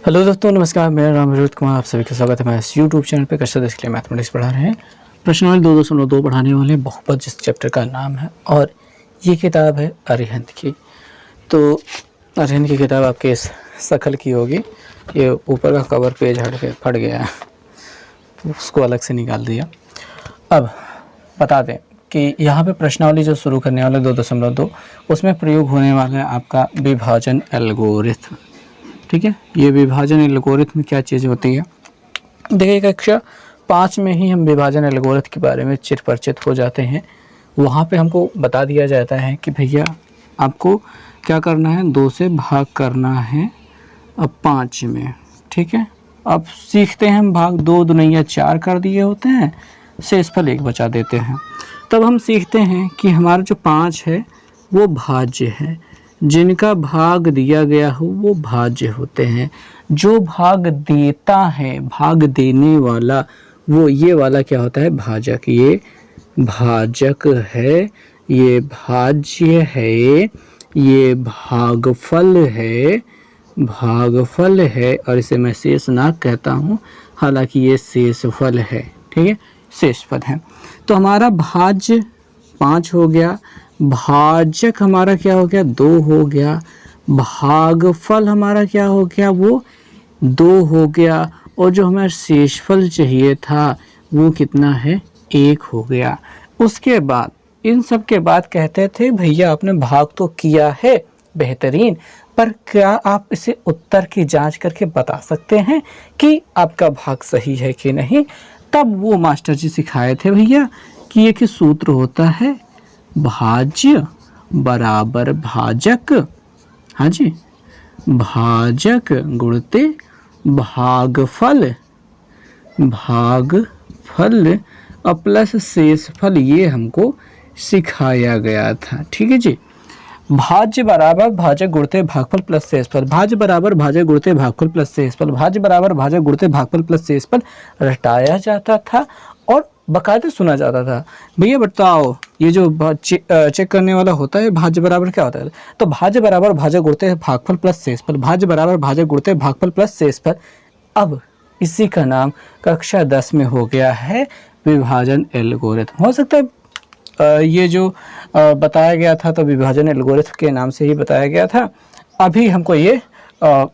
Hello दोस्तों, नमस्कार। मेरा नाम है रोहित कुमार। आप सभी का स्वागत है। मैं इस यूट्यूब चैनल पे कक्षा 10 के लिए मैथमेटिक्स पढ़ा रहे हैं। प्रश्नावली 2.2 पढ़ाने वाले हैं, बहुपद जिस चैप्टर का नाम है, और ये किताब है अरिहंत की। तो अरिहंत की किताब आपके इस शकल की होगी। ये ऊपर का कवर पेज हट के फट गया है, तो उसको अलग से निकाल दिया। अब बता दें कि यहाँ पे प्रश्नावली जो शुरू करने वाले 2.2 उसमें प्रयोग होने वाला है आपका विभाजन एल्गोरिथम। ठीक है, ये विभाजन एल्गोरिथम क्या चीज़ होती है? देखिए, कक्षा 5 में ही हम विभाजन एल्गोरिथम के बारे में चिर परिचित हो जाते हैं। वहाँ पे हमको बता दिया जाता है कि भैया आपको क्या करना है, 2 से भाग करना है अब 5 में। ठीक है, अब सीखते हैं हम भाग 2 दूनिया 4 कर दिए होते हैं, शेषफल 1 बचा देते हैं। तब हम सीखते हैं कि हमारा जो 5 है वो भाज्य है, जिनका भाग दिया गया हो वो भाज्य होते हैं। जो भाग देता है, भाग देने वाला, वो ये वाला क्या होता है, भाजक। ये भाजक है, ये भाज्य है, ये भागफल है, भागफल है, और इसे मैं शेषनाग कहता हूँ, हालांकि ये शेषफल है। ठीक है, शेषफल है। तो हमारा भाज्य 5 हो गया, भाजक हमारा क्या हो गया, 2 हो गया, भागफल हमारा क्या हो गया, वो 2 हो गया, और जो हमारा शेषफल चाहिए था वो कितना है, 1 हो गया। उसके बाद इन सब के बाद कहते थे भैया आपने भाग तो किया है बेहतरीन, पर क्या आप इसे उत्तर की जांच करके बता सकते हैं कि आपका भाग सही है कि नहीं? तब वो मास्टर जी सिखाए थे भैया कि एक सूत्र होता है, भाज्य बराबर भाजक। हाँ जी, भाजक गुणते भागफल, भागफल और प्लस शेषफल, ये हमको सिखाया गया था। ठीक है जी, भाज्य बराबर भाजक गुणते भागफल प्लस शेषफल, भाज्य बराबर भाजक गुणते भागफल प्लस शेषफल, भाज्य बराबर भाजक गुणते भागफल प्लस शेषफल रटाया जाता था और बकायदे सुना जाता था। भैया बताओ, ये जो चेक करने वाला होता है, भाज्य बराबर क्या होता है? तो भाज्य बराबर भाजक गुणते भागफल प्लस शेषफल, भाज्य बराबर भाजक गुणते भागफल प्लस शेषफल। अब इसी का नाम कक्षा 10 में हो गया है विभाजन एल्गोरिथम। हो सकता है ये जो बताया गया था तो विभाजन एल्गोरिथम के नाम से ही बताया गया था। अभी हमको ये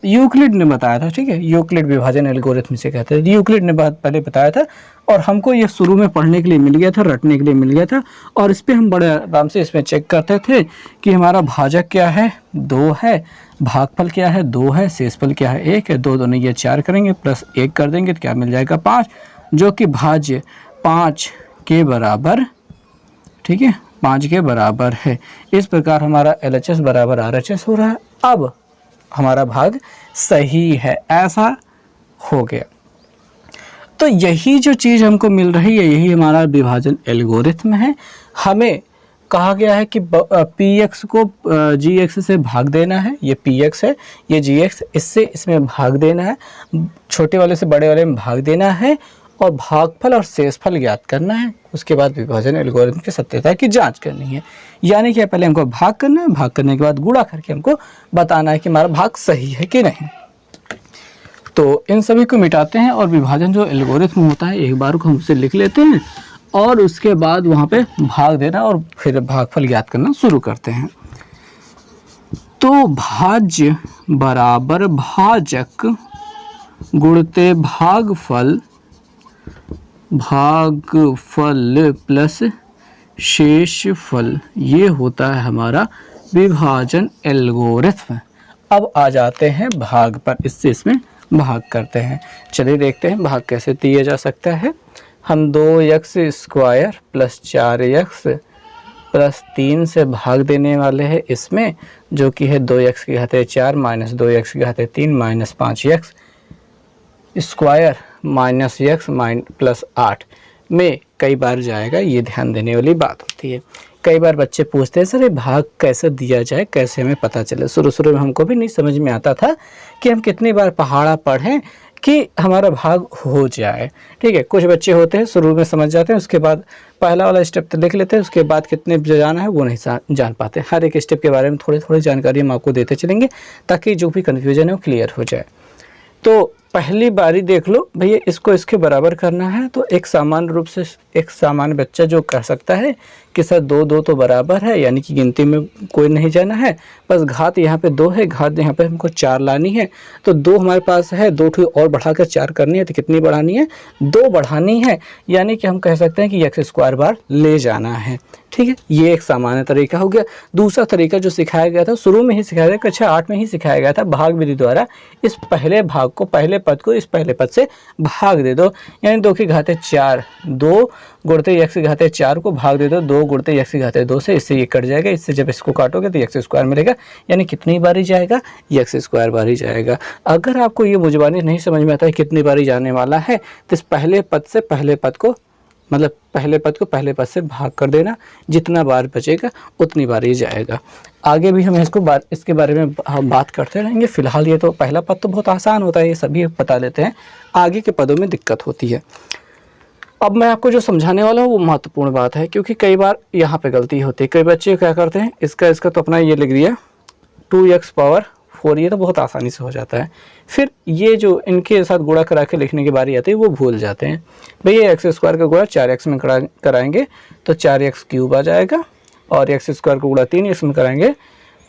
यूक्लिड ने बताया था। ठीक है, यूक्लिड विभाजन एल्गोरिथम से कहते हैं। यूक्लिड ने पहले बताया था और हमको ये शुरू में पढ़ने के लिए मिल गया था, रटने के लिए मिल गया था, और इस पर हम बड़े आराम से इसमें चेक करते थे कि हमारा भाजक क्या है, 2 है, भागफल क्या है, 2 है, शेषफल क्या है, 1 है। 2 दोनों ये 4 करेंगे, प्लस 1 कर देंगे तो क्या मिल जाएगा, 5, जो कि भाज्य 5 के बराबर, ठीक है, 5 के बराबर है। इस प्रकार हमारा LHS बराबर RHS हो रहा है। अब हमारा भाग सही है, ऐसा हो गया। तो यही जो चीज़ हमको मिल रही है, यही हमारा विभाजन एल्गोरिथम है। हमें कहा गया है कि px को gx से भाग देना है, ये px है, ये gx, इससे इसमें भाग देना है, छोटे वाले से बड़े वाले में भाग देना है, और भागफल और शेषफल ज्ञात करना है। उसके बाद विभाजन एल्गोरिथम की सत्यता की जांच करनी है। यानी कि पहले हमको भाग करना है, भाग करने के बाद गुणा करके हमको बताना है कि हमारा भाग सही है कि नहीं। तो इन सभी को मिटाते हैं और विभाजन जो एल्गोरिथम होता है एक बार को हम उसे लिख लेते हैं, और उसके बाद वहाँ पे भाग देना और फिर भागफल ज्ञात करना शुरू करते हैं। तो भाज्य बराबर भाजक गुणते भागफल, भागफल प्लस शेषफल, ये होता है हमारा विभाजन एल्गोरिथम। अब आ जाते हैं भाग पर, इससे इसमें भाग करते हैं। चलिए देखते हैं भाग कैसे दिया जा सकता है। हम 2x square plus 4x plus 3 से भाग देने वाले हैं इसमें, जो कि है 2x की घाते 4 माइनस 2x की घाते 3 minus 5x square minus x plus 8 में कई बार जाएगा। ये ध्यान देने वाली बात होती है। कई बार बच्चे पूछते हैं सर ये भाग कैसे दिया जाए, कैसे हमें पता चले। शुरू में हमको भी नहीं समझ में आता था कि हम कितनी बार पहाड़ा पढ़ें कि हमारा भाग हो जाए। ठीक है, कुछ बच्चे होते हैं शुरू में समझ जाते हैं, उसके बाद पहला वाला स्टेप तो लिख लेते हैं, उसके बाद कितने जाना है वो नहीं जान पाते। हर एक स्टेप के बारे में थोड़ी थोड़ी जानकारी हम आपको देते चलेंगे ताकि जो भी कन्फ्यूजन है वो क्लियर हो जाए। तो पहली बारी देख लो भैया, इसको इसके बराबर करना है तो एक सामान्य रूप से एक सामान्य बच्चा जो कह सकता है कि सर 2 2 तो बराबर है, यानी कि गिनती में कोई नहीं जाना है, बस घात यहाँ पे 2 है, घात यहाँ पे हमको 4 लानी है। तो 2 हमारे पास है, 2 ठो और बढ़ाकर 4 करनी है, तो कितनी बढ़ानी है? 2 बढ़ानी है, यानी कि हम कह सकते हैं कि एक्स स्क्वायर बार ले जाना है। ठीक है, ये एक सामान्य तरीका हो गया। दूसरा तरीका जो सिखाया गया था, शुरू में ही सिखाया गया, कक्षा 8 में ही सिखाया गया था, भाग विधि द्वारा इस पहले भाग को, पहले पद को इस पहले पद से भाग दे दो, यानी 2 की घाते 4, 2 गुणते एक्स की घाते 4 को भाग दे दो 2 गुणते एक्स की घाते 2 से, इससे ये कट जाएगा, इससे जब इसको काटोगे तो एक्स स्क्वायर मिलेगा, यानी कितनी बारी जाएगा? एक्स स्क्वायर बारी जाएगा। अगर आपको ये मुजबानी नहीं समझ में आता है कितनी बारी जाने वाला है, तो इस पहले पद से पहले पद को, मतलब पहले पद को पहले पद से भाग कर देना, जितना बार बचेगा उतनी बार ही जाएगा। आगे भी हम इसके बारे में बात करते रहेंगे। फिलहाल ये तो पहला पद तो बहुत आसान होता है, ये सभी बता लेते हैं, आगे के पदों में दिक्कत होती है। अब मैं आपको जो समझाने वाला हूँ वो महत्वपूर्ण बात है, क्योंकि कई बार यहाँ पे गलती होती है। कई बच्चे क्या करते हैं, इसका तो अपना ये लिख दिया 2x पावर 4, ये तो बहुत आसानी से हो जाता है। फिर ये जो इनके साथ गुणा करा के लिखने की बारी आती है वो भूल जाते हैं। भैया एक्स स्क्वायर का गुणा 4x में कराएंगे तो 4x क्यूब आ जाएगा, और एक्स स्क्वायर का गुणा 3x में कराएंगे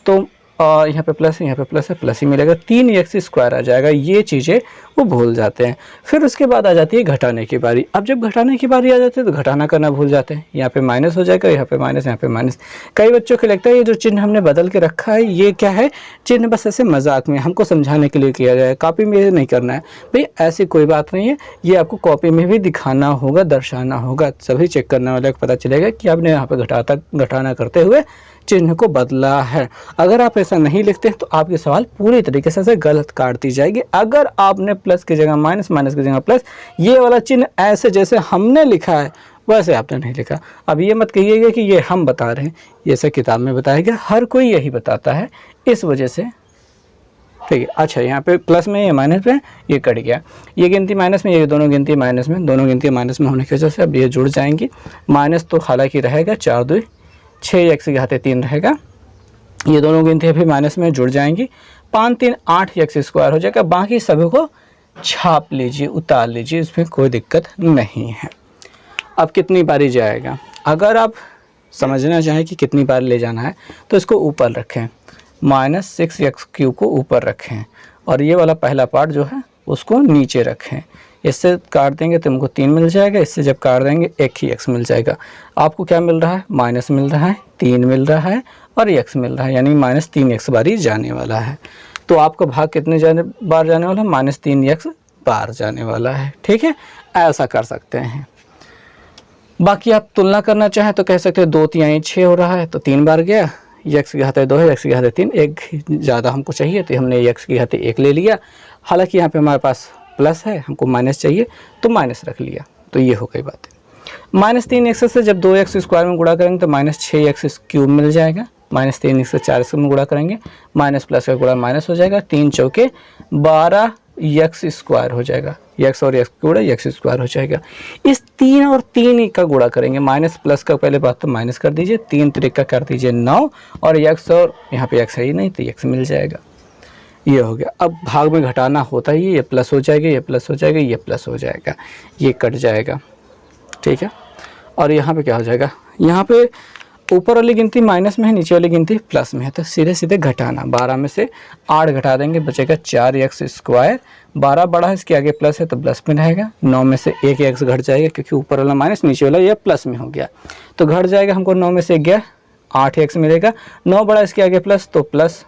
तो यहाँ पे प्लस है, यहाँ पे प्लस है, प्लस ही मिलेगा, 3x स्क्वायर आ जाएगा। ये चीज़ें वो भूल जाते हैं। फिर उसके बाद आ जाती है घटाने की बारी। अब जब घटाने की बारी आ जाती है तो घटाना करना भूल जाते हैं। यहाँ पे माइनस हो जाएगा, यहाँ पे माइनस, यहाँ पे माइनस। कई बच्चों को लगता है ये जो चिन्ह हमने बदल के रखा है ये क्या है, चिन्ह बस ऐसे मजाक में हमको समझाने के लिए किया गया है, कॉपी में नहीं करना है। भाई ऐसी कोई बात नहीं है, ये आपको कॉपी में भी दिखाना होगा, दर्शाना होगा, सभी चेक करने वाले को पता चलेगा कि आपने यहाँ पे घटाना करते हुए चिन्ह को बदला है। अगर आप ऐसा नहीं लिखते हैं तो आपके सवाल पूरी तरीके से गलत काट दी जाएगी। अगर आपने प्लस की जगह माइनस, माइनस की जगह प्लस, ये वाला चिन्ह ऐसे जैसे हमने लिखा है वैसे आपने नहीं लिखा। अब ये मत कहिएगा कि ये हम बता रहे हैं, ये सब किताब में बताया गया, हर कोई यही बताता है, इस वजह से। ठीक है, अच्छा यहाँ पे प्लस में, ये माइनस में, ये कट गया, ये गिनती माइनस में, ये दोनों गिनती माइनस में, दोनों गिनती माइनस में होने की वजह से अब ये जुड़ जाएंगी। माइनस तो हालांकि रहेगा, 4 2 6 एक्स की घाते 3 रहेगा, ये दोनों गिनती भी माइनस में जुड़ जाएंगी, 5 3 8 एक्स स्क्वायर हो जाएगा। बाकी सभी को छाप लीजिए, उतार लीजिए, इसमें कोई दिक्कत नहीं है। अब कितनी बारी जाएगा, अगर आप समझना चाहें कि कितनी बार ले जाना है तो इसको ऊपर रखें, -6x³ को ऊपर रखें, और ये वाला पहला पार्ट जो है उसको नीचे रखें। इससे काट देंगे तो हमको 3 मिल जाएगा, इससे जब काट देंगे एक ही x मिल जाएगा। आपको क्या मिल रहा है, माइनस मिल रहा है, 3 मिल रहा है और x मिल रहा है, यानी -3x बारी जाने वाला है। तो आपका भाग कितने बार जाने वाला है, -3x बार जाने वाला है। ठीक है, ऐसा कर सकते हैं। बाकी आप तुलना करना चाहें तो कह सकते हैं 2 3 6 हो रहा है तो 3 बार गया, x की घाते 2 है, x की घाते 3, एक ज़्यादा हमको चाहिए तो हमने x की घाते 1 ले लिया। हालांकि यहाँ पे हमारे पास प्लस है, हमको माइनस चाहिए तो माइनस रख लिया, तो ये हो गई बात है। -3x से जब 2x स्क्वायर में गुणा करेंगे तो -6x³ मिल जाएगा, -3x से 4x में गुणा करेंगे, माइनस प्लस का गुणा माइनस हो जाएगा, 3 चौके 12x स्क्वायर हो जाएगा, x और x गुणा x स्क्वायर हो जाएगा। इस 3 और 3 का गुणा करेंगे, माइनस प्लस का पहले बात तो माइनस कर दीजिए, 3 त्रिका कर दीजिए 9, और x, और यहाँ पे x है ही नहीं तो x मिल जाएगा। ये हो गया। अब भाग में घटाना होता ही, ये प्लस हो जाएगा, ये प्लस हो जाएगा, ये प्लस हो जाएगा, ये कट जाएगा। ठीक है, और यहाँ पे क्या हो जाएगा, यहाँ पे ऊपर वाली गिनती माइनस में है, नीचे वाली गिनती प्लस में है, तो सीधे सीधे घटाना, 12 में से 8 घटा देंगे, बचेगा 4x स्क्वायर। 12 बड़ा है, इसके आगे प्लस है तो प्लस में रहेगा। 9 में से 1 x घट जाएगा, क्योंकि ऊपर वाला माइनस नीचे वाला ये प्लस में हो गया, तो घट जाएगा। हमको 9 में से 1 गया, 8x मिलेगा। 9 बड़ा, इसके आगे प्लस तो प्लस,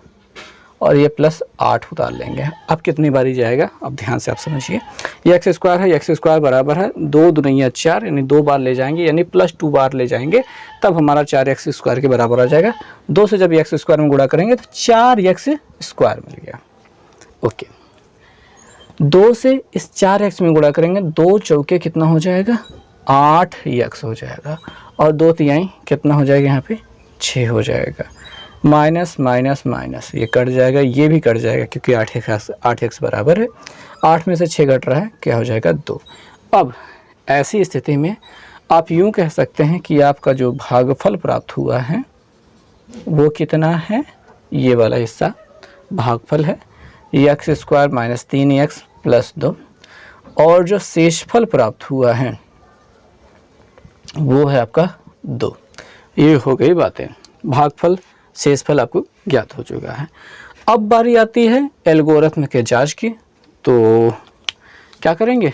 और ये प्लस 8 उतार लेंगे। अब कितनी बारी जाएगा, अब ध्यान से आप समझिए। ये x स्क्वायर है, x स्क्वायर बराबर है 2 दूनी 4, यानी 2 बार ले जाएंगे, यानी +2 बार ले जाएंगे, तब हमारा 4x स्क्वायर के बराबर आ जाएगा। 2 से जब x स्क्वायर में गुणा करेंगे तो 4x स्क्वायर मिल गया। ओके, 2 से इस 4x में गुणा करेंगे, 2 चौके कितना हो जाएगा, 8x हो जाएगा, और 2 तिहाई कितना हो जाएगा, यहाँ पे 6 हो जाएगा। माइनस माइनस माइनस, ये कट जाएगा, ये भी कट जाएगा, क्योंकि 8x बराबर है, 8 में से 6 घट रहा है, क्या हो जाएगा 2। अब ऐसी स्थिति में आप यूँ कह सकते हैं कि आपका जो भागफल प्राप्त हुआ है वो कितना है, ये वाला हिस्सा भागफल है, x square minus 3x plus 2, और जो शेषफल प्राप्त हुआ है वो है आपका 2। ये हो गई बातें, भागफल शेषफल आपको ज्ञात हो चुका है। अब बारी आती है एल्गोरिथम के जांच की। तो क्या करेंगे,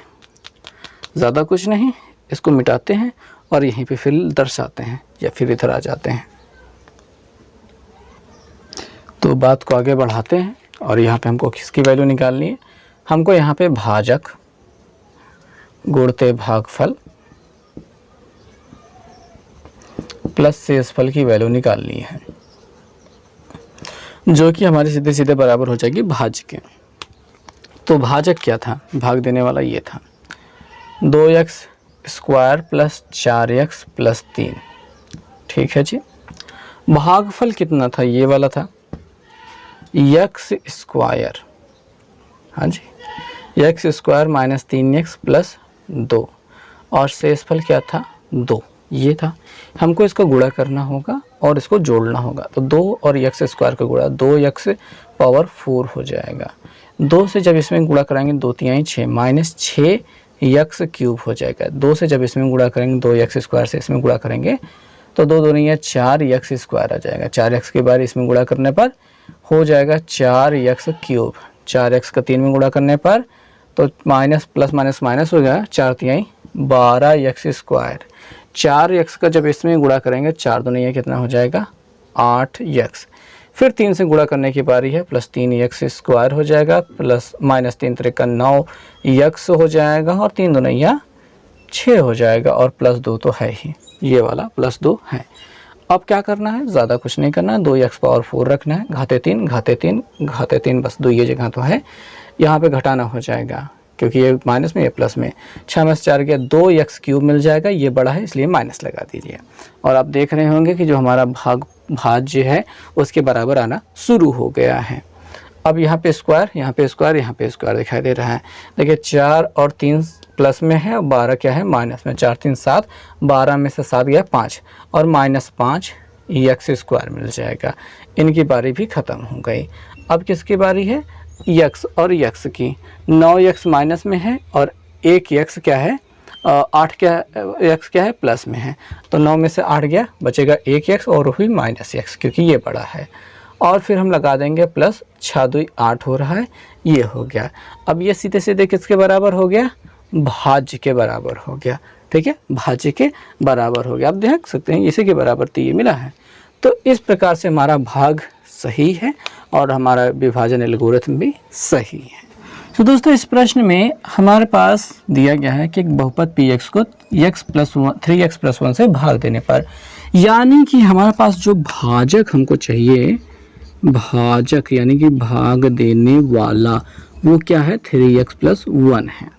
ज़्यादा कुछ नहीं, इसको मिटाते हैं और यहीं पे फिर दर्शाते हैं या फिर इधर आ जाते हैं। तो बात को आगे बढ़ाते हैं और यहाँ पे हमको किसकी वैल्यू निकालनी है, हमको यहाँ पे भाजक गुणते भागफल प्लस शेषफल की वैल्यू निकालनी है, जो कि हमारे सीधे सीधे बराबर हो जाएगी भाज्य के। तो भाजक क्या था, भाग देने वाला ये था 2x square plus 4x plus 3। ठीक है जी। भागफल कितना था, ये वाला था x स्क्वायर, हाँ जी, x square minus 3x plus 2, और शेषफल क्या था 2, ये था। हमको इसको गुणा करना होगा और इसको जोड़ना होगा। तो 2 और x स्क्वायर का गुणा 2x पावर 4 हो जाएगा। 2 से जब इसमें गुणा कराएंगे 2 3 6 माइनस 6x क्यूब हो जाएगा। 2 से जब इसमें गुणा करेंगे 2x स्क्वायर से इसमें गुणा करेंगे तो 2 2 नहीं 4x स्क्वायर आ जाएगा। 4x के बाद इसमें गुणा करने पर हो जाएगा 4x क्यूब। 4x का 3 में गुणा करने पर तो माइनस प्लस माइनस माइनस हो गया, 4 3 12x स्क्वायर। 4x का जब इसमें गुणा करेंगे 4 2 नहीं कितना हो जाएगा 8x। फिर 3 से गुणा करने की बारी है, प्लस 3x स्क्वायर हो जाएगा, प्लस माइनस 3 3 का 9x हो जाएगा, और 3 2 नहीं 6 हो जाएगा, और प्लस 2 तो है ही, ये वाला प्लस 2 है। अब क्या करना है, ज़्यादा कुछ नहीं करना है, 2x पावर 4 रखना है, घाते 3 घाते 3 घाते 3, बस 2 ये जगह तो है, यहाँ पे घटाना हो जाएगा क्योंकि ये माइनस में ये प्लस में। 6 में 4 गया 2x क्यूब मिल जाएगा, ये बड़ा है इसलिए माइनस लगा दीजिए। और आप देख रहे होंगे कि जो हमारा भाज्य है उसके बराबर आना शुरू हो गया है। अब यहाँ पे स्क्वायर, यहाँ पे स्क्वायर, यहाँ पे स्क्वायर दिखाई दे रहा है। देखिए 4 और 3 प्लस में है और 12 क्या है माइनस में। 4 3 7, 12 में से 7 गया 5, और माइनस 5 x स्क्वायर मिल जाएगा। इनकी बारी भी ख़त्म हो गई। अब किसकी बारी है, x और x की। 9x माइनस में है और 1x क्या है 8 क्या x क्या है प्लस में है। तो 9 में से 8 गया, बचेगा 1x और हुई माइनस x क्योंकि ये बड़ा है। और फिर हम लगा देंगे प्लस 6 2 8 हो रहा है, ये हो गया। अब ये सीधे सीधे किसके बराबर हो गया, भाज्य के बराबर हो गया। ठीक है, भाज्य के बराबर हो गया। आप देख सकते हैं इसी के बराबर तो ये मिला है। तो इस प्रकार से हमारा भाग सही है और हमारा विभाजन एल्गोरिथम भी सही है। तो दोस्तों इस प्रश्न में हमारे पास दिया गया है कि एक बहुपद px को x प्लस 3x प्लस 1 से भाग देने पर, यानी कि हमारे पास जो भाजक हमको चाहिए, भाजक यानी कि भाग देने वाला, वो क्या है 3x प्लस 1 है।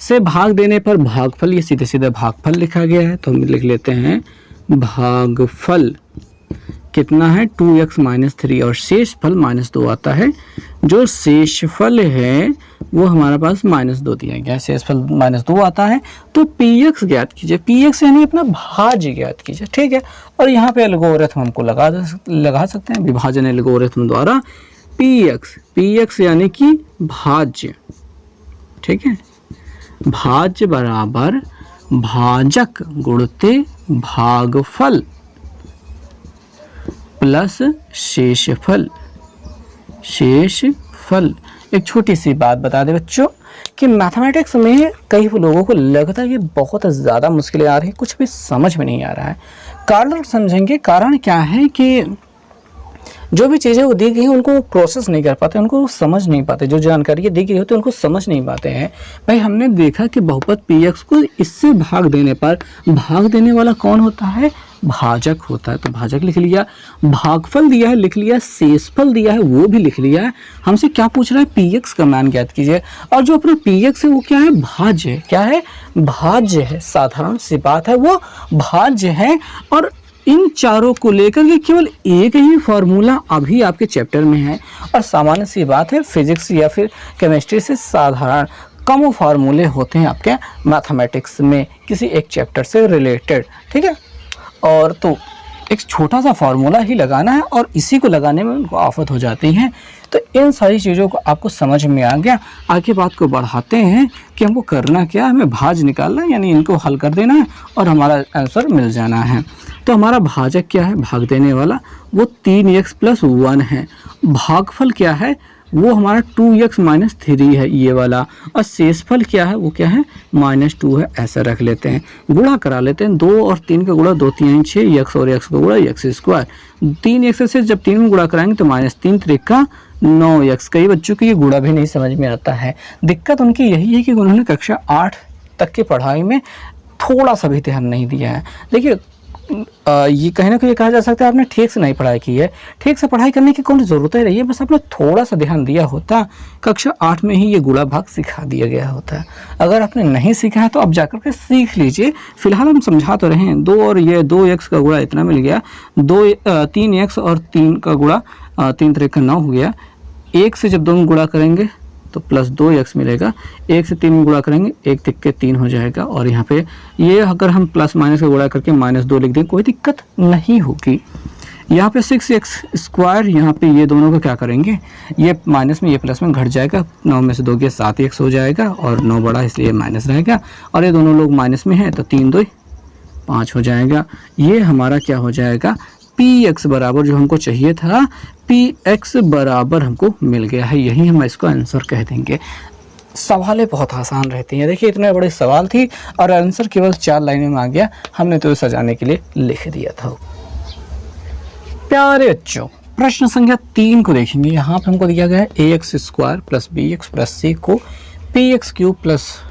से भाग देने पर भागफल, ये सीधे सीधे भागफल लिखा गया है तो हम लिख लेते हैं भागफल कितना है 2x माइनस 3, और शेषफल माइनस 2 आता है। जो शेषफल है वो हमारे पास माइनस 2 दिया गया है, शेषफल माइनस 2 आता है। तो px ज्ञात कीजिए, px यानी अपना भाज्य ज्ञात कीजिए। ठीक है, और यहाँ पे एल्गोरिथम हमको लगा सकते हैं विभाजन एल्गोरिथम द्वारा। px यानी कि भाज्य, ठीक है, भाज्य बराबर भाजक गुणते भागफल प्लस शेषफल। शेषफल एक छोटी सी बात बता दें बच्चों कि मैथमेटिक्स में कई लोगों को लगता है कि बहुत ज़्यादा मुश्किलें आ रही है, कुछ भी समझ में नहीं आ रहा है। कारण समझेंगे, कारण क्या है कि जो भी चीज़ें वो दी गई हैं उनको प्रोसेस नहीं कर पाते, उनको समझ नहीं पाते। जो जानकारी दी गई होती है उनको समझ नहीं पाते हैं। भाई हमने देखा कि बहुपद px को इससे भाग देने पर भाग देने वाला कौन होता है, भाजक होता है। तो भाजक लिख लिया, भागफल दिया है लिख लिया, शेषफल दिया है वो भी लिख लिया है। हमसे क्या पूछ रहा है, px का मान ज्ञात कीजिए। और जो अपना px है वो क्या है, भाज्य है। क्या है, भाज्य है। साधारण सी बात है, वो भाज्य है। और इन चारों को लेकर के केवल एक ही फॉर्मूला अभी आपके चैप्टर में है, और सामान्य सी बात है फिजिक्स या फिर केमिस्ट्री से साधारण कम फार्मूले होते हैं आपके मैथमेटिक्स में किसी एक चैप्टर से रिलेटेड। ठीक है, और तो एक छोटा सा फॉर्मूला ही लगाना है और इसी को लगाने में उनको आफत हो जाती है। तो इन सारी चीज़ों को आपको समझ में आ गया। आगे बात को बढ़ाते हैं कि हमको करना क्या है, हमें भाज निकालना है, यानी इनको हल कर देना है और हमारा आंसर मिल जाना है। तो हमारा भाजक क्या है, भाग देने वाला, वो 3x + 1 है। भागफल क्या है, वो हमारा 2x - 3 है ये वाला। और शेषफल क्या है, वो क्या है, -2 है। ऐसा रख लेते हैं, गुणा करा लेते हैं। 2 और 3 का गुणा 2 3 6, x और x का गुणा x²। 3x से जब 3 में गुणा कराएंगे तो -3 × 9x। कई बच्चों को ये गुणा भी नहीं समझ में आता है। दिक्कत उनकी यही है कि उन्होंने कक्षा 8 तक की पढ़ाई में थोड़ा सा भी ध्यान नहीं दिया है। देखिए ये कहीं ना कहीं कहा जा सकता है आपने ठीक से नहीं पढ़ाई की है। ठीक से पढ़ाई करने की कोई ज़रूरत ही नहीं है, बस आपने थोड़ा सा ध्यान दिया होता, कक्षा 8 में ही ये गुणा भाग सिखा दिया गया होता है। अगर आपने नहीं सीखा है तो आप जाकर के सीख लीजिए। फिलहाल हम समझा तो रहे हैं। 2 और ये 2x का गुणा इतना मिल गया, 3x और 3 का गुणा 3 × 9 हो गया। 1 से जब 2 में गुणा करेंगे तो +2x मिलेगा। 1 से 3 में गुणा करेंगे 1 × 3 हो जाएगा। और यहाँ पे ये अगर हम प्लस माइनस का गुणा करके -2 लिख दें कोई दिक्कत नहीं होगी। यहाँ पे 6x², यहाँ पे ये दोनों को क्या करेंगे, ये माइनस में ये प्लस में घट जाएगा। 9 में से 2 गया 7x हो जाएगा और 9 बड़ा इसलिए माइनस रहेगा। और ये दोनों लोग माइनस में है तो 3 2 5 हो जाएगा। ये हमारा क्या हो जाएगा, px बराबर जो हमको चाहिए था, px बराबर हमको मिल गया है। यही हम इसको आंसर कह देंगे। सवालें बहुत आसान रहती हैं। देखिए इतने बड़े सवाल थी और आंसर केवल 4 लाइनों में आ गया। हमने तो सजाने के लिए लिख दिया था। प्यारे बच्चों, प्रश्न संख्या 3 को देखेंगे। यहाँ पे हमको दिया गया है ax² + bx + c को px³ +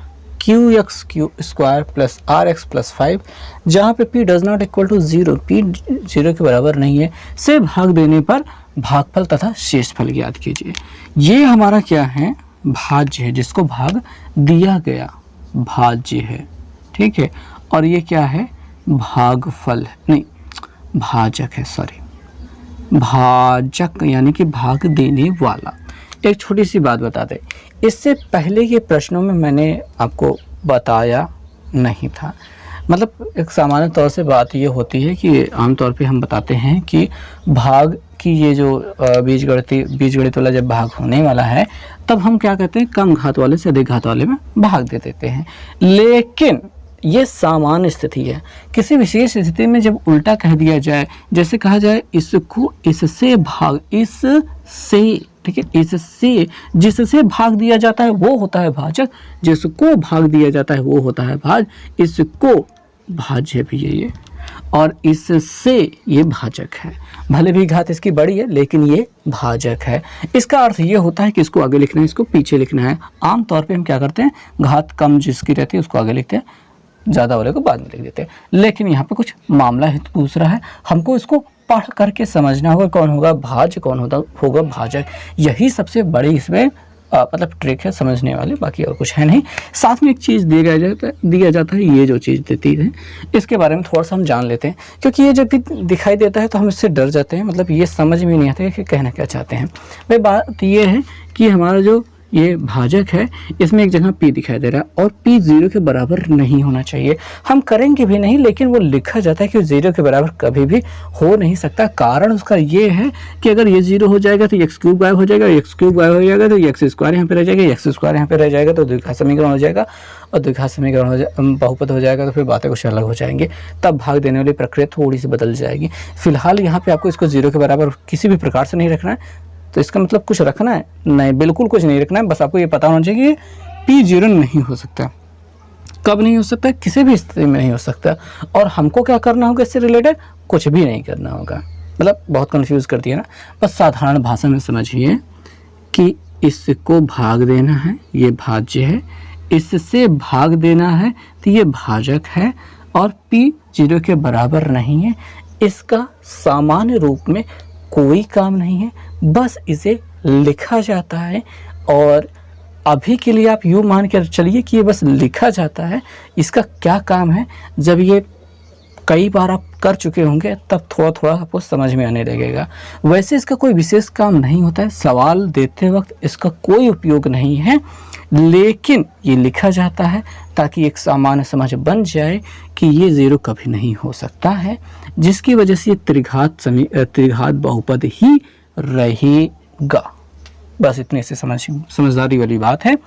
qx² + rx + 5, जहाँ पे p does not equal to 0, p 0 के बराबर नहीं है, से भाग देने पर भागफल तथा शेषफल ज्ञात कीजिए। ये हमारा क्या है, भाज्य है, जिसको भाग दिया गया भाज्य है, ठीक है। और ये क्या है, भागफल नहीं, भाजक है, सॉरी, भाजक यानी कि भाग देने वाला। एक छोटी सी बात बता दें, इससे पहले के प्रश्नों में मैंने आपको बताया नहीं था। मतलब एक सामान्य तौर से बात ये होती है कि आमतौर पे हम बताते हैं कि भाग की ये जो बीजगणित वाला जब भाग होने वाला है तब हम क्या कहते हैं, कम घात वाले से अधिक घात वाले में भाग दे देते हैं। लेकिन ये सामान्य स्थिति है। किसी विशेष स्थिति में जब उल्टा कह दिया जाए, जैसे कहा जाए इसको इससे भाग, इससे, ठीक है, इससे, जिससे भाग दिया जाता है वो होता है भाजक, जिसको भाग दिया जाता है वो होता है भाज, इसको भाज्य भी है ये, और इससे ये भाजक है। भले भी घात इसकी बड़ी है लेकिन ये भाजक है। इसका अर्थ ये होता है कि इसको आगे लिखना है, इसको पीछे लिखना है। आमतौर पे हम क्या करते हैं, घात कम जिसकी रहती है उसको आगे लिखते हैं, ज़्यादा वाले को बाद में लिख देते हैं। लेकिन यहाँ पे कुछ मामला है दूसरा है, हमको इसको पढ़ करके समझना होगा कौन होगा भाज्य, कौन होगा भाजक। यही सबसे बड़ी इसमें मतलब ट्रिक है समझने वाली, बाकी और कुछ है नहीं। साथ में एक चीज़ दिया जाता है, ये जो चीज़ देती है इसके बारे में थोड़ा सा हम जान लेते हैं, क्योंकि ये जब भी दिखाई देता है तो हम इससे डर जाते हैं। मतलब ये समझ में नहीं आता कि कहना क्या चाहते हैं। भाई बात ये है कि हमारा जो ये भाजक है इसमें एक जगह p दिखाई दे रहा है और p 0 के बराबर नहीं होना चाहिए। हम करेंगे भी नहीं, लेकिन वो लिखा जाता है कि 0 के बराबर कभी भी हो नहीं सकता। कारण उसका ये है कि अगर ये 0 हो जाएगा तो x³ गायब हो जाएगा, x³ गायब हो जाएगा तो x² यहाँ पे रह जाएगा, x² यहाँ पे रह जाएगा तो द्विघात समीकरण हो जाएगा, और द्विघात समीकरण बहुपद हो जाएगा तो फिर बातें कुछ अलग हो जाएंगी। तब भाग देने वाली प्रक्रिया थोड़ी सी बदल जाएगी। फिलहाल यहाँ पे आपको इसको 0 के बराबर किसी भी प्रकार से नहीं रखना है। तो इसका मतलब कुछ रखना है नहीं, बिल्कुल कुछ नहीं रखना है। बस आपको ये पता होना चाहिए कि p 0 नहीं हो सकता। कब नहीं हो सकता, किसी भी स्थिति में नहीं हो सकता। और हमको क्या करना होगा इससे रिलेटेड, कुछ भी नहीं करना होगा। मतलब बहुत कंफ्यूज कर दिया ना। बस साधारण भाषा में समझिए कि इसको भाग देना है, ये भाज्य है, इससे भाग देना है तो ये भाजक है, और p 0 के बराबर नहीं है। इसका सामान्य रूप में कोई काम नहीं है, बस इसे लिखा जाता है। और अभी के लिए आप यूँ मान कर चलिए कि ये बस लिखा जाता है। इसका क्या काम है, जब ये कई बार आप कर चुके होंगे, तब थोड़ा थोड़ा आपको समझ में आने लगेगा। वैसे इसका कोई विशेष काम नहीं होता है, सवाल देते वक्त इसका कोई उपयोग नहीं है, लेकिन ये लिखा जाता है ताकि एक सामान्य समझ बन जाए कि ये ज़ीरो कभी नहीं हो सकता है, जिसकी वजह से ये त्रिघात बहुपद ही रहेगा। बस इतने से समझदारी वाली बात है।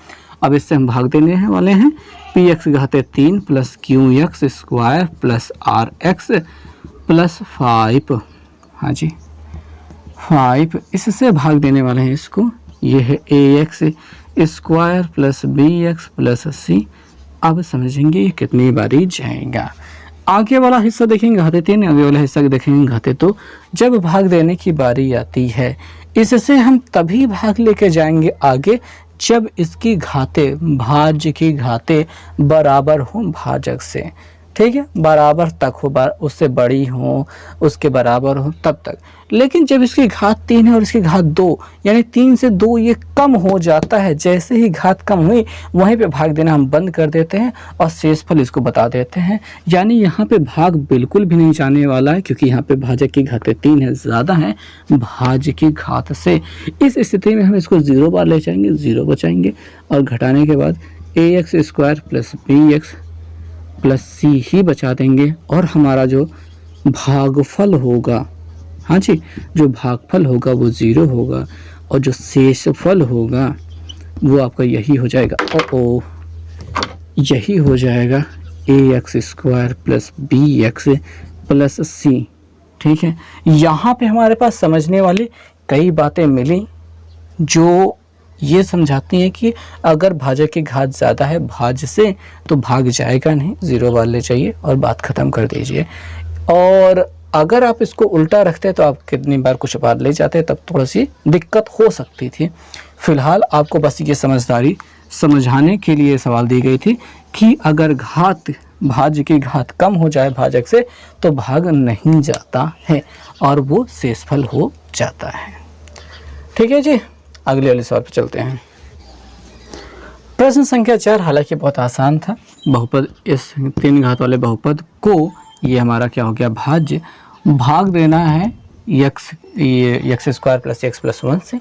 अब इससे हम भाग देने वाले हैं। पी एक्स घाते 3 plus Q X square plus R X plus 5, हाँ जी 5, इससे भाग देने वाले हैं इसको। ये है A X square plus B X plus C. अब समझेंगे ये कितनी बारी जाएगा। आगे वाला हिस्सा देखेंगे घाते 3, आगे वाला हिस्सा देखेंगे घाते 2। जब भाग देने की बारी आती है, इससे हम तभी भाग लेके जाएंगे आगे जब इसकी घाते भाज्य की घाते बराबर हो भाजक से, ठीक है, बराबर तक हो, उससे बड़ी हो, उसके बराबर हो, तब तक। लेकिन जब इसकी घात 3 है और इसकी घात 2, यानी 3 से 2 ये कम हो जाता है, जैसे ही घात कम हुई वहीं पे भाग देना हम बंद कर देते हैं और शेषफल इसको बता देते हैं। यानी यहाँ पे भाग बिल्कुल भी नहीं जाने वाला है, क्योंकि यहाँ पे भाजक की घातें 3 है, ज़्यादा है भाज्य की घात से। इस स्थिति में हम इसको 0 बार ले जाएंगे, 0 बचाएंगे और घटाने के बाद A X square plus B X plus C ही बचा देंगे। और हमारा जो भागफल होगा, हाँ जी, जो भागफल होगा वो 0 होगा और जो शेषफल होगा वो आपका यही हो जाएगा, यही हो जाएगा A X square plus B X plus C. ठीक है, यहाँ पे हमारे पास समझने वाली कई बातें मिली जो ये समझाती हैं कि अगर भाजक की घात ज़्यादा है भाज्य से तो भाग जाएगा नहीं, 0 बार ले जाइए और बात ख़त्म कर दीजिए। और अगर आप इसको उल्टा रखते तो आप कितनी बार कुछ बार ले जाते, तब थोड़ी सी दिक्कत हो सकती थी। फिलहाल आपको बस ये समझदारी समझाने के लिए सवाल दी गई थी कि अगर घात भाज्य की घात कम हो जाए भाजक से तो भाग नहीं जाता है और वो शेषफल हो जाता है। ठीक है जी, अगले वाले सवाल पर चलते हैं। प्रश्न संख्या 4 हालांकि बहुत आसान था। बहुपद, इस 3 घात वाले बहुपद को ये हमारा क्या हो गया भाज्य, भाग देना है x square plus x plus 1 से,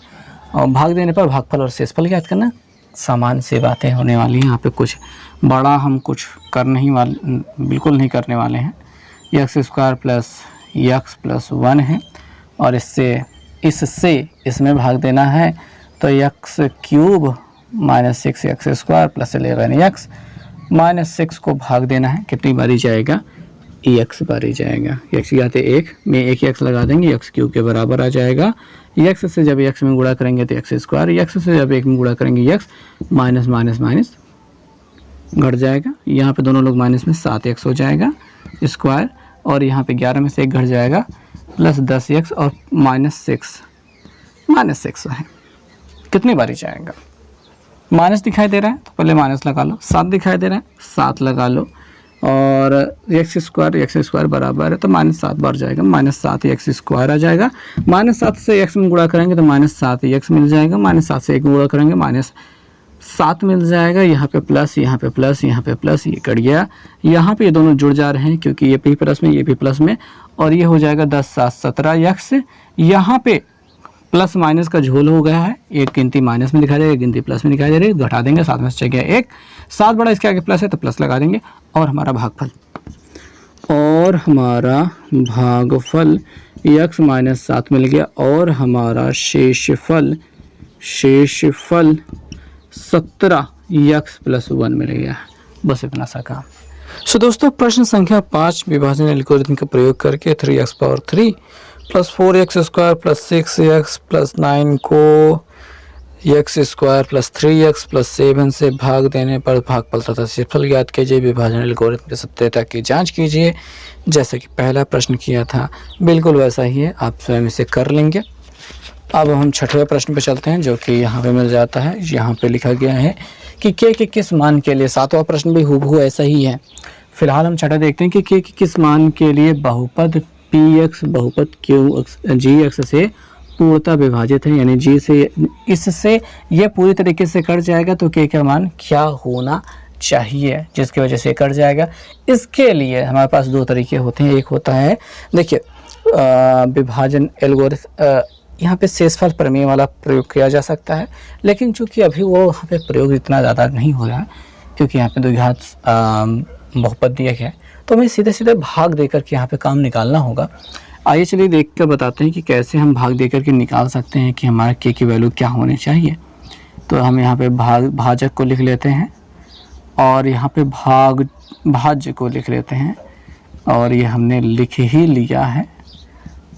और भाग देने पर भागफल और शेषफल ज्ञात करना। सामान्य से बातें होने वाली हैं, यहाँ पे कुछ बड़ा हम कुछ बिल्कुल नहीं करने वाले हैं। X square plus x plus 1 है और इससे इसमें भाग देना है तो x cube minus 6 x square plus 11 x minus 6 को भाग देना है, कितनी बारी जाएगा, एक्स बारी जाएगा। एक्स आते 1 में एक एक्स लगा देंगे, एक्स क्यूब के बराबर आ जाएगा। एक्स से जब एक्स में गुणा करेंगे तो एक्स स्क्वायर, एक्स से जब 1 में गुणा करेंगे एक्स, माइनस माइनस माइनस घट जाएगा। यहाँ पे दोनों लोग माइनस में 7 एक्स हो जाएगा स्क्वायर, और यहाँ पे 11 में से 1 घट जाएगा प्लस 10 एक्स और माइनस 6 है। कितनी बारी जाएगा, माइनस दिखाई दे रहा है तो पहले माइनस लगा लो, 7 दिखाई दे रहा है 7 लगा लो, और एक्स स्क्वायर बराबर है तो माइनस 7 बार जाएगा, माइनस 7 एक्स स्क्वायर आ जाएगा। माइनस 7 से एक्स में गुणा करेंगे तो माइनस 7 एक्स मिल जाएगा, माइनस 7 से 1 में गुणा करेंगे माइनस 7 मिल जाएगा। यहाँ पे प्लस, यहाँ पे प्लस, यहाँ पे प्लस, ये कट गया। यहाँ पे ये दोनों जुड़ जा रहे हैं क्योंकि ये भी प्लस में, ये भी प्लस में, और ये हो जाएगा 10 7 17 एक्स। यहाँ पे प्लस माइनस का झोल हो गया है, एक गिनती माइनस में दिखाई दे रही है, एक गिनती प्लस में दिखाई दे रही है, घटा देंगे, 7 में से गया 1, 7 बड़ा इसके आगे प्लस है तो प्लस लगा देंगे, और हमारा भागफल x माइनस 7 मिल गया, और हमारा शेषफल 17 x प्लस 1 मिल गया। बस इतना सा काम। सो दोस्तों, प्रश्न संख्या 5 विभाजन एल्गोरिथम का प्रयोग करके 3x power 3 plus 4x square plus 6x plus 9 को x square plus 3x plus 7 से भाग देने पर भागफल तथा शेषफल ज्ञात कीजिए। विभाजन एल्गोरिथम की सत्यता की जांच कीजिए। जैसा कि पहला प्रश्न किया था बिल्कुल वैसा ही है, आप स्वयं इसे कर लेंगे। अब हम 6वें प्रश्न पे चलते हैं, जो कि यहाँ पे मिल जाता है। यहाँ पे लिखा गया है कि के किस मान के लिए, 7वां प्रश्न भी हूबहू ऐसा ही है। फिलहाल हम 6वां देखते हैं कि के किस मान के लिए बहुपद px बहुपद gx से पूर्णतः विभाजित है, यानी g से इससे ये पूरी तरीके से कट जाएगा तो के का मान क्या होना चाहिए, जिसकी वजह से कट जाएगा। इसके लिए हमारे पास दो तरीके होते हैं। एक होता है, देखिए विभाजन एल्गोरिथम, यहाँ पे शेषफल प्रमेय वाला प्रयोग किया जा सकता है, लेकिन चूंकि अभी वो यहाँ पे प्रयोग इतना ज़्यादा नहीं हो रहा है, क्योंकि यहाँ पे द्विघात बहुपद दिया गया है, तो हमें सीधे सीधे भाग देकर के यहाँ पे काम निकालना होगा। आइए चलिए देख कर बताते हैं कि कैसे हम भाग देकर के निकाल सकते हैं कि हमारा के की वैल्यू क्या होनी चाहिए। तो हम यहाँ पे भाजक को लिख लेते हैं और यहाँ पे भाज्य को लिख लेते हैं, और ये हमने लिख ही लिया है,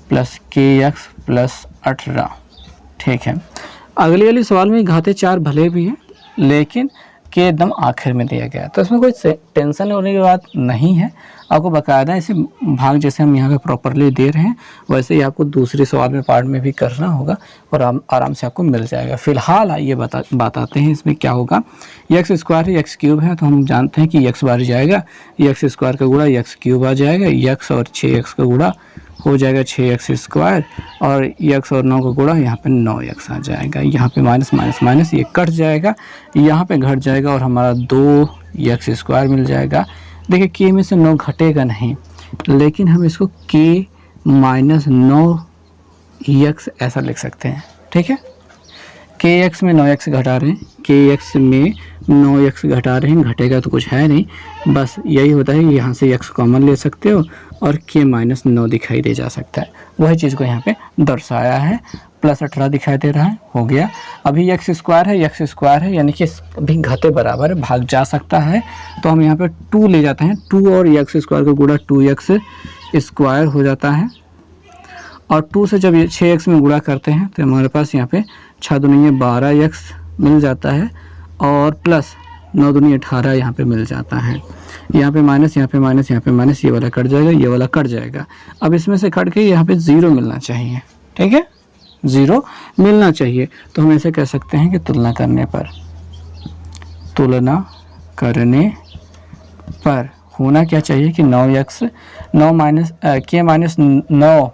प्लस के एक्स प्लस 18। ठीक है, अगले वाले सवाल में घाते 4 भले भी हैं, लेकिन के एकदम आखिर में दिया गया है, तो इसमें कोई टेंशन होने की बात नहीं है। आपको बाकायदा इसे भाग जैसे हम यहाँ पे प्रॉपरली दे रहे हैं, वैसे ही आपको दूसरे सवाल में पार्ट में भी करना होगा और आराम से आपको मिल जाएगा। फिलहाल आइए बताते हैं इसमें क्या होगा। एक्स स्क्वायर है, एक्स क्यूब है, तो हम जानते हैं कि एक्स बार जाएगा, एक्स स्क्वायर का गुणा एक्स क्यूब आ जाएगा, एक्स और 6x का गुणा हो जाएगा 6x स्क्वायर, और x और 9 का गुणा यहाँ पे 9x आ जाएगा। यहाँ पे माइनस माइनस माइनस ये कट जाएगा, यहाँ पे घट जाएगा और हमारा 2x स्क्वायर मिल जाएगा। देखिए k में से 9 घटेगा नहीं, लेकिन हम इसको k माइनस 9x ऐसा लिख सकते हैं। ठीक है, kx में 9x घटा रहे हैं, kx में 9x घटा रहे हैं, घटेगा तो कुछ है नहीं, बस यही होता है। यहाँ से x कॉमन ले सकते हो और k माइनस 9 दिखाई दे जा सकता है, वही चीज़ को यहाँ पे दर्शाया है। प्लस 18 दिखाई दे रहा है, हो गया। अभी एक्स स्क्वायर है, एक्स स्क्वायर है, यानी कि अभी घटे बराबर है, भाग जा सकता है, तो हम यहाँ पे 2 ले जाते हैं। 2 और एक्स स्क्वायर का गुणा 2x स्क्वायर हो जाता है, और 2 से जब ये 6x में गुणा करते हैं तो हमारे पास यहाँ पे 6 दूनी 12x मिल जाता है, और प्लस 9 दूनी 18 यहाँ पे मिल जाता है। यहाँ पे माइनस, यहाँ पे माइनस, यहाँ पे माइनस, ये वाला कट जाएगा, ये वाला कट जाएगा। अब इसमें से कट के यहाँ पे 0 मिलना चाहिए। ठीक है, 0 मिलना चाहिए, तो हम ऐसे कह सकते हैं कि तुलना करने पर होना क्या चाहिए कि 9 माइनस के माइनस 9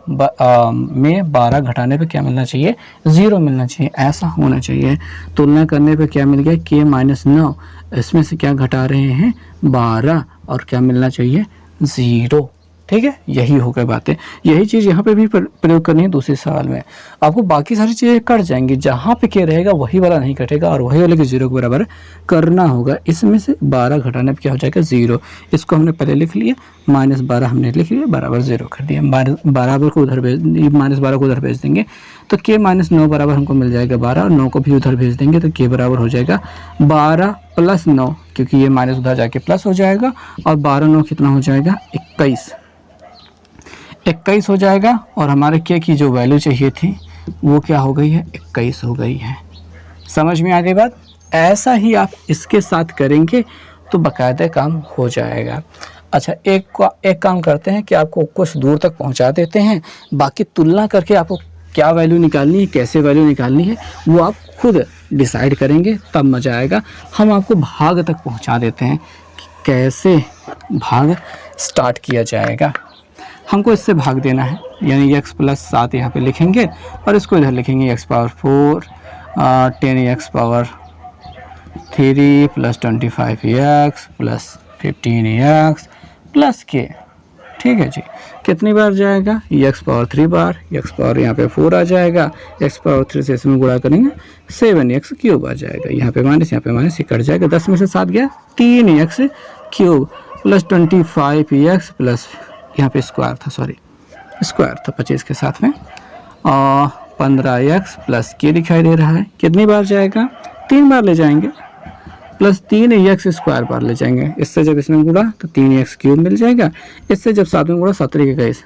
में 12 घटाने पे क्या मिलना चाहिए, 0 मिलना चाहिए, ऐसा होना चाहिए। तुलना करने पे क्या मिल गया, के माइनस 9, इसमें से क्या घटा रहे हैं 12, और क्या मिलना चाहिए 0। ठीक है, यही हो गई बातें। यही चीज़ यहाँ पे भी प्रयोग करनी है दूसरे सवाल में। आपको बाकी सारी चीज़ें कट जाएंगी, जहाँ पे के रहेगा वही वाला नहीं कटेगा, और वही वाले के 0 के बराबर करना होगा। इसमें से 12 घटाने पे क्या हो जाएगा 0। इसको हमने पहले लिख लिया, माइनस 12 हमने लिख लिया, बराबर 0 कर दिया। बराबर को उधर माइनस 12 को उधर भेज देंगे, तो के माइनस 9 बराबर हमको मिल जाएगा 12, और 9 को भी उधर भेज देंगे तो के बराबर हो जाएगा 12 प्लस 9, क्योंकि ये माइनस उधर जाके प्लस हो जाएगा, और 12 9 कितना हो जाएगा 21 हो जाएगा। और हमारे के की जो वैल्यू चाहिए थी वो क्या हो गई है, 21 हो गई है। समझ में आ गई बात। ऐसा ही आप इसके साथ करेंगे तो बाकायदा काम हो जाएगा। अच्छा, एक काम करते हैं कि आपको कुछ दूर तक पहुंचा देते हैं, बाकी तुलना करके आपको क्या वैल्यू निकालनी है, कैसे वैल्यू निकालनी है, वो आप खुद डिसाइड करेंगे, तब मज़ा आएगा। हम आपको भाग तक पहुंचा देते हैं कि कैसे भाग स्टार्ट किया जाएगा। हमको इससे भाग देना है, यानी x प्लस 7 यहाँ पे लिखेंगे, और इसको इधर लिखेंगे x power 4 10x power 3 plus 25x plus 15x plus के। ठीक है जी, कितनी बार जाएगा, x पावर 3 बार, x पावर यहाँ पे 4 आ जाएगा, x पावर 3 से इसमें गुणा करेंगे 7x क्यूब आ जाएगा। यहाँ पे माइनस, यहाँ पे माइनस, ये कट जाएगा, 10 में से 7 गया, 3x cube plus 25x plus यहाँ पे स्क्वायर था, सॉरी स्क्वायर था 25 के साथ में, और 15x प्लस के दिखाई दे रहा है। कितनी बार जाएगा, 3 बार ले जाएंगे, प्लस 3x स्क्वायर बार ले जाएंगे। इससे जब इसमें गुणा तो 3x क्यूब मिल जाएगा, इससे जब 7 में गुणा 7 21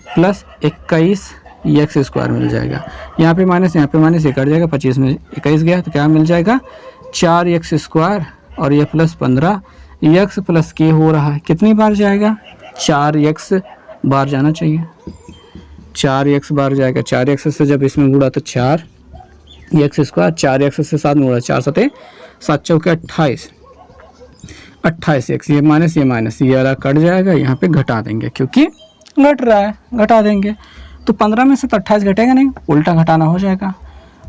प्लस 21x स्क्वायर मिल जाएगा। यहाँ पे माइनस, यहाँ पे माइनस, ये कट जाएगा, 25 में 21 गया तो क्या मिल जाएगा 4x स्क्वायर, और ये प्लस 15x प्लस के हो रहा है। कितनी बार जाएगा, 4x बार जाना चाहिए, 4x बार जाएगा। 4x से जब इसमें गुणा तो 4x स्क्वायर, 4x से 7 में गुणा, 4 7 7 चौके 28x, ये माइनस ये वाला कट जाएगा, यहाँ पे घटा देंगे क्योंकि घट रहा है, घटा देंगे। तो 15 में से तो 28 घटेगा नहीं, उल्टा घटाना हो जाएगा।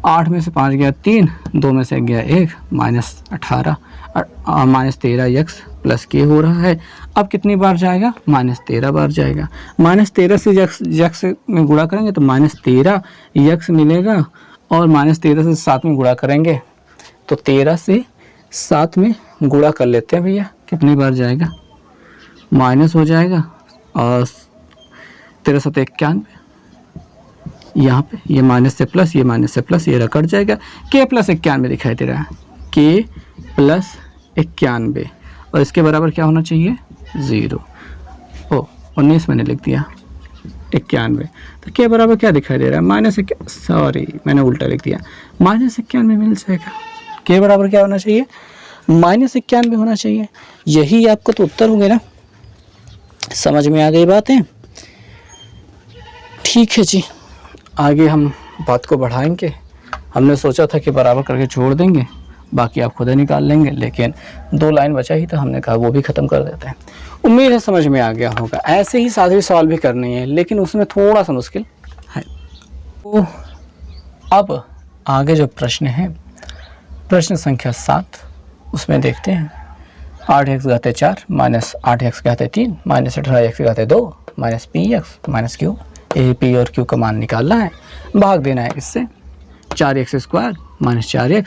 8 में से 5 गया 3, 2 में से गया 1, -18 -13x प्लस के हो रहा है। अब कितनी बार जाएगा? -13 बार जाएगा। -13 से यक्स में गुणा करेंगे तो -13x मिलेगा, और -13 से 7 में गुणा करेंगे तो 13 से 7 में गुणा कर लेते हैं भैया, कितनी बार जाएगा? माइनस हो जाएगा, और 13 7 91, यहाँ पे ये माइनस से प्लस, ये माइनस से प्लस, ये कट जाएगा। k प्लस 91 दिखाई दे रहा है, k प्लस 91, और इसके बराबर क्या होना चाहिए? 0। 19 मैंने लिख दिया, 91, तो k बराबर क्या दिखाई दे रहा है? सॉरी मैंने उल्टा लिख दिया, -91 मिल जाएगा। k बराबर क्या होना चाहिए? -91 होना चाहिए। यही आपका तो उत्तर हो गया ना। समझ में आ गई बातें? ठीक है जी, आगे हम बात को बढ़ाएंगे। हमने सोचा था कि बराबर करके छोड़ देंगे, बाकी आप खुद ही निकाल लेंगे, लेकिन 2 लाइन बचा ही था, हमने कहा वो भी ख़त्म कर देते हैं। उम्मीद है समझ में आ गया होगा। ऐसे ही सारे सवाल भी करने हैं, लेकिन उसमें थोड़ा सा मुश्किल है। तो अब आगे जो प्रश्न है, प्रश्न संख्या 7, उसमें देखते हैं। 8x घाते 4 -8x घाते 3 -18x घाते 2 -px -q। A P और क्यू का मान निकालना है, भाग देना है इससे। 4x² -4x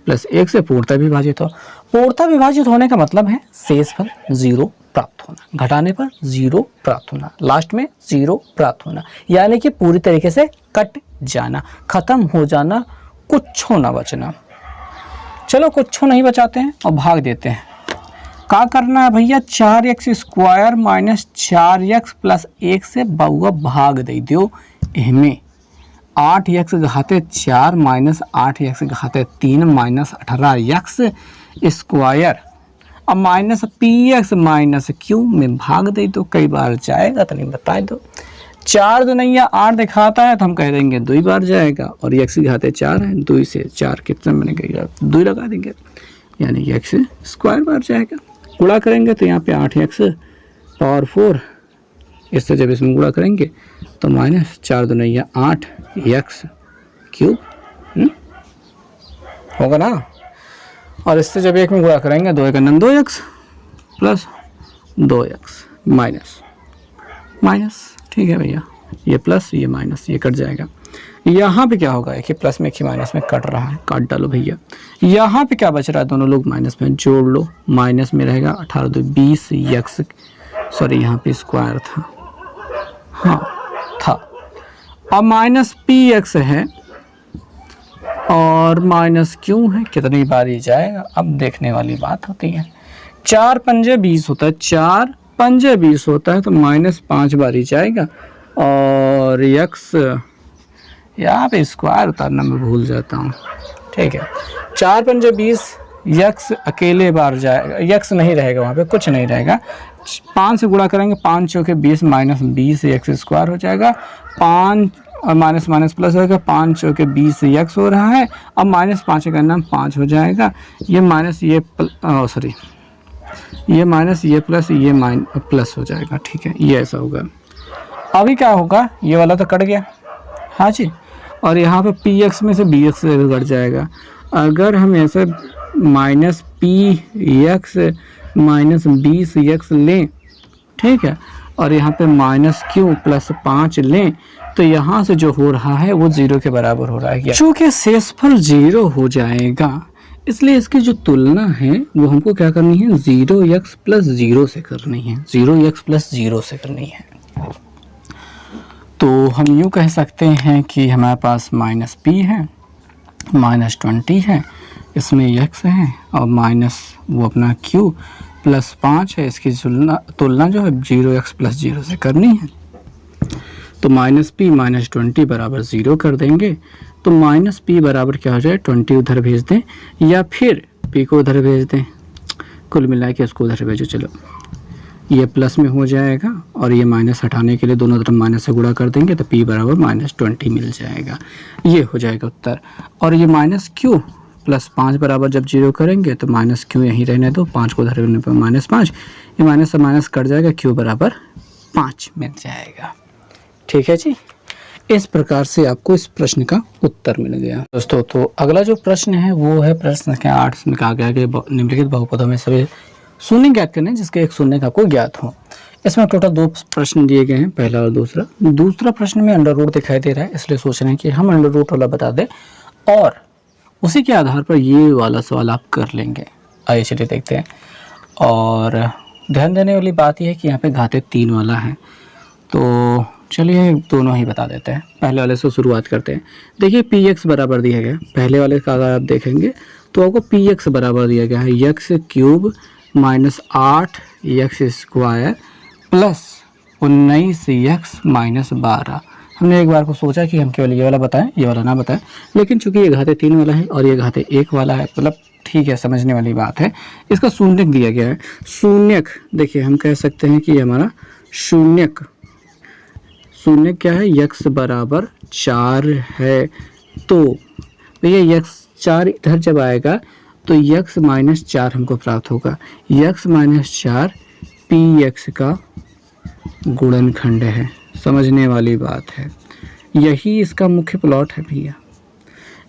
प्लस 1 से पूर्णतः विभाजित हो। पूर्णतः विभाजित होने का मतलब है शेषफल 0 प्राप्त होना, घटाने पर 0 प्राप्त होना, लास्ट में 0 प्राप्त होना, यानी कि पूरी तरीके से कट जाना, खत्म हो जाना, कुछ ना बचना। चलो कुछ नहीं बचाते हैं और भाग देते हैं। क्या करना है भैया? 4x² -4x प्लस 1 से बउआ भाग दे दो। इनमें 8x घाते 4 -8x घाते 3 -18x स्क्वायर, अब -px -q में भाग दे दो। कई बार जाएगा तो नहीं बता दो। 4 2 8 दिखाता है तो हम कह देंगे 2 बार जाएगा, और x घाते 4 है, 2 से 4 कितने बनेगा? 2 लगा देंगे, यानी कि x² बार जाएगा। गुणा करेंगे तो यहाँ पे 8x पावर 4, इससे जब इसमें गुणा करेंगे तो -4 2 8x³ होगा ना, और इससे जब 1 में गुणा करेंगे 2 1 2x प्लस 2x माइनस। ठीक है भैया, ये प्लस ये माइनस, ये कट जाएगा। यहाँ पे क्या होगा? एक ही प्लस में एक ही माइनस में कट रहा है, काट डालो भैया। यहाँ पे क्या बच रहा है? दोनों लोग माइनस में जोड़ लो, माइनस में रहेगा 18 2 20 x, सॉरी यहाँ पे स्क्वायर था, हाँ था, और -px है और -q है। कितनी बार ही जाएगा? अब देखने वाली बात होती है। 4 पंजे 20 होता है, 4 पंजे 20 होता है तो -5 बार ही जाएगा, और x यहाँ पे स्क्वायर उतारना मैं भूल जाता हूँ। ठीक है, 4 पंजे 20, x अकेले बार जाएगा, x नहीं रहेगा, वहाँ पे कुछ नहीं रहेगा। 5 से गुणा करेंगे, 5 चौके 20 -20 x² हो जाएगा। 5 और माइनस माइनस प्लस होगा, 5 चौके 20 x हो रहा है। अब -5 का नाम 5 हो जाएगा। ये माइनस ये सॉरी ये माइनस ये प्लस ये प्लस हो जाएगा। ठीक है, ये ऐसा होगा। अभी क्या होगा? ये वाला तो कट गया, हाँ जी, और यहाँ पे px में से bx से कट जाएगा। अगर हम ऐसे -px -20x लें, ठीक है, और यहाँ पे -q प्लस 5 लें, तो यहाँ से जो हो रहा है वो 0 के बराबर हो रहा है। चूँकि शेषफल 0 हो जाएगा, इसलिए इसकी जो तुलना है वो हमको क्या करनी है? 0x + 0 से करनी है, 0x + 0 से करनी है। तो हम यूँ कह सकते हैं कि हमारे पास -p है, -20 है, इसमें x है, और माइनस वो अपना q प्लस 5 है। इसकी तुलना जो है 0x + 0 से करनी है। तो -p -20 बराबर 0 कर देंगे, तो -p बराबर क्या हो जाए? 20 उधर भेज दें, या फिर p को उधर भेज दें, कुल मिला के उसको उधर भेजो। चलो, ये प्लस में हो जाएगा, और ये माइनस हटाने के लिए दोनों तरफ माइनस से गुणा कर देंगे, तो p बराबर -20 मिल जाएगा। ये हो जाएगा उत्तर। और ये -q प्लस 5 बराबर जब 0 करेंगे तो -q यहीं रहने दो, 5 को उधर रहने पर -5, ये माइनस से माइनस कट जाएगा, q बराबर 5 मिल जाएगा। ठीक है जी, इस प्रकार से आपको इस प्रश्न का उत्तर मिल गया दोस्तों। तो अगला जो प्रश्न है वो है प्रश्न संख्या 8। इसमें कहा गया कि निम्नलिखित बहुपदों में सभी शून्य ज्ञात करने जिसके एक शून्य का आपको ज्ञात हो। इसमें टोटल 2 प्रश्न दिए गए हैं, पहला और दूसरा। दूसरा प्रश्न में अंडर रूट दिखाई दे रहा है, इसलिए सोच रहे हैं कि हम अंडर रूट वाला बता दें और उसी के आधार पर ये वाला सवाल आप कर लेंगे। आइए चलिए देखते हैं। और ध्यान देने वाली बात यह है कि यहाँ पे घाते 3 वाला है, तो चलिए दोनों ही बता देते हैं। पहले वाले से शुरुआत करते हैं। देखिए पी एक्स बराबर दिया गया है। पहले वाले का अगर आप देखेंगे तो आपको पी एक्स बराबर दिया गया है x cube minus 8 x square plus 19 x minus 12। हमने एक बार को सोचा कि हम केवल ये वाला बताएं, ये वाला ना बताएं, लेकिन चूंकि ये घाते 3 वाला है और ये घाते 1 वाला है, मतलब ठीक है, समझने वाली बात है। इसका शून्यक दिया गया है। शून्यक देखिए हम कह सकते हैं कि हमारा शून्यक क्या है, यक्स बराबर 4 है। तो भैया यक्स 4 इधर जब आएगा तो यक्स माइनस 4 हमको प्राप्त होगा। यक्स माइनस 4 पी एक्स का गुणनखंड है, समझने वाली बात है। यही इसका मुख्य प्लॉट है भैया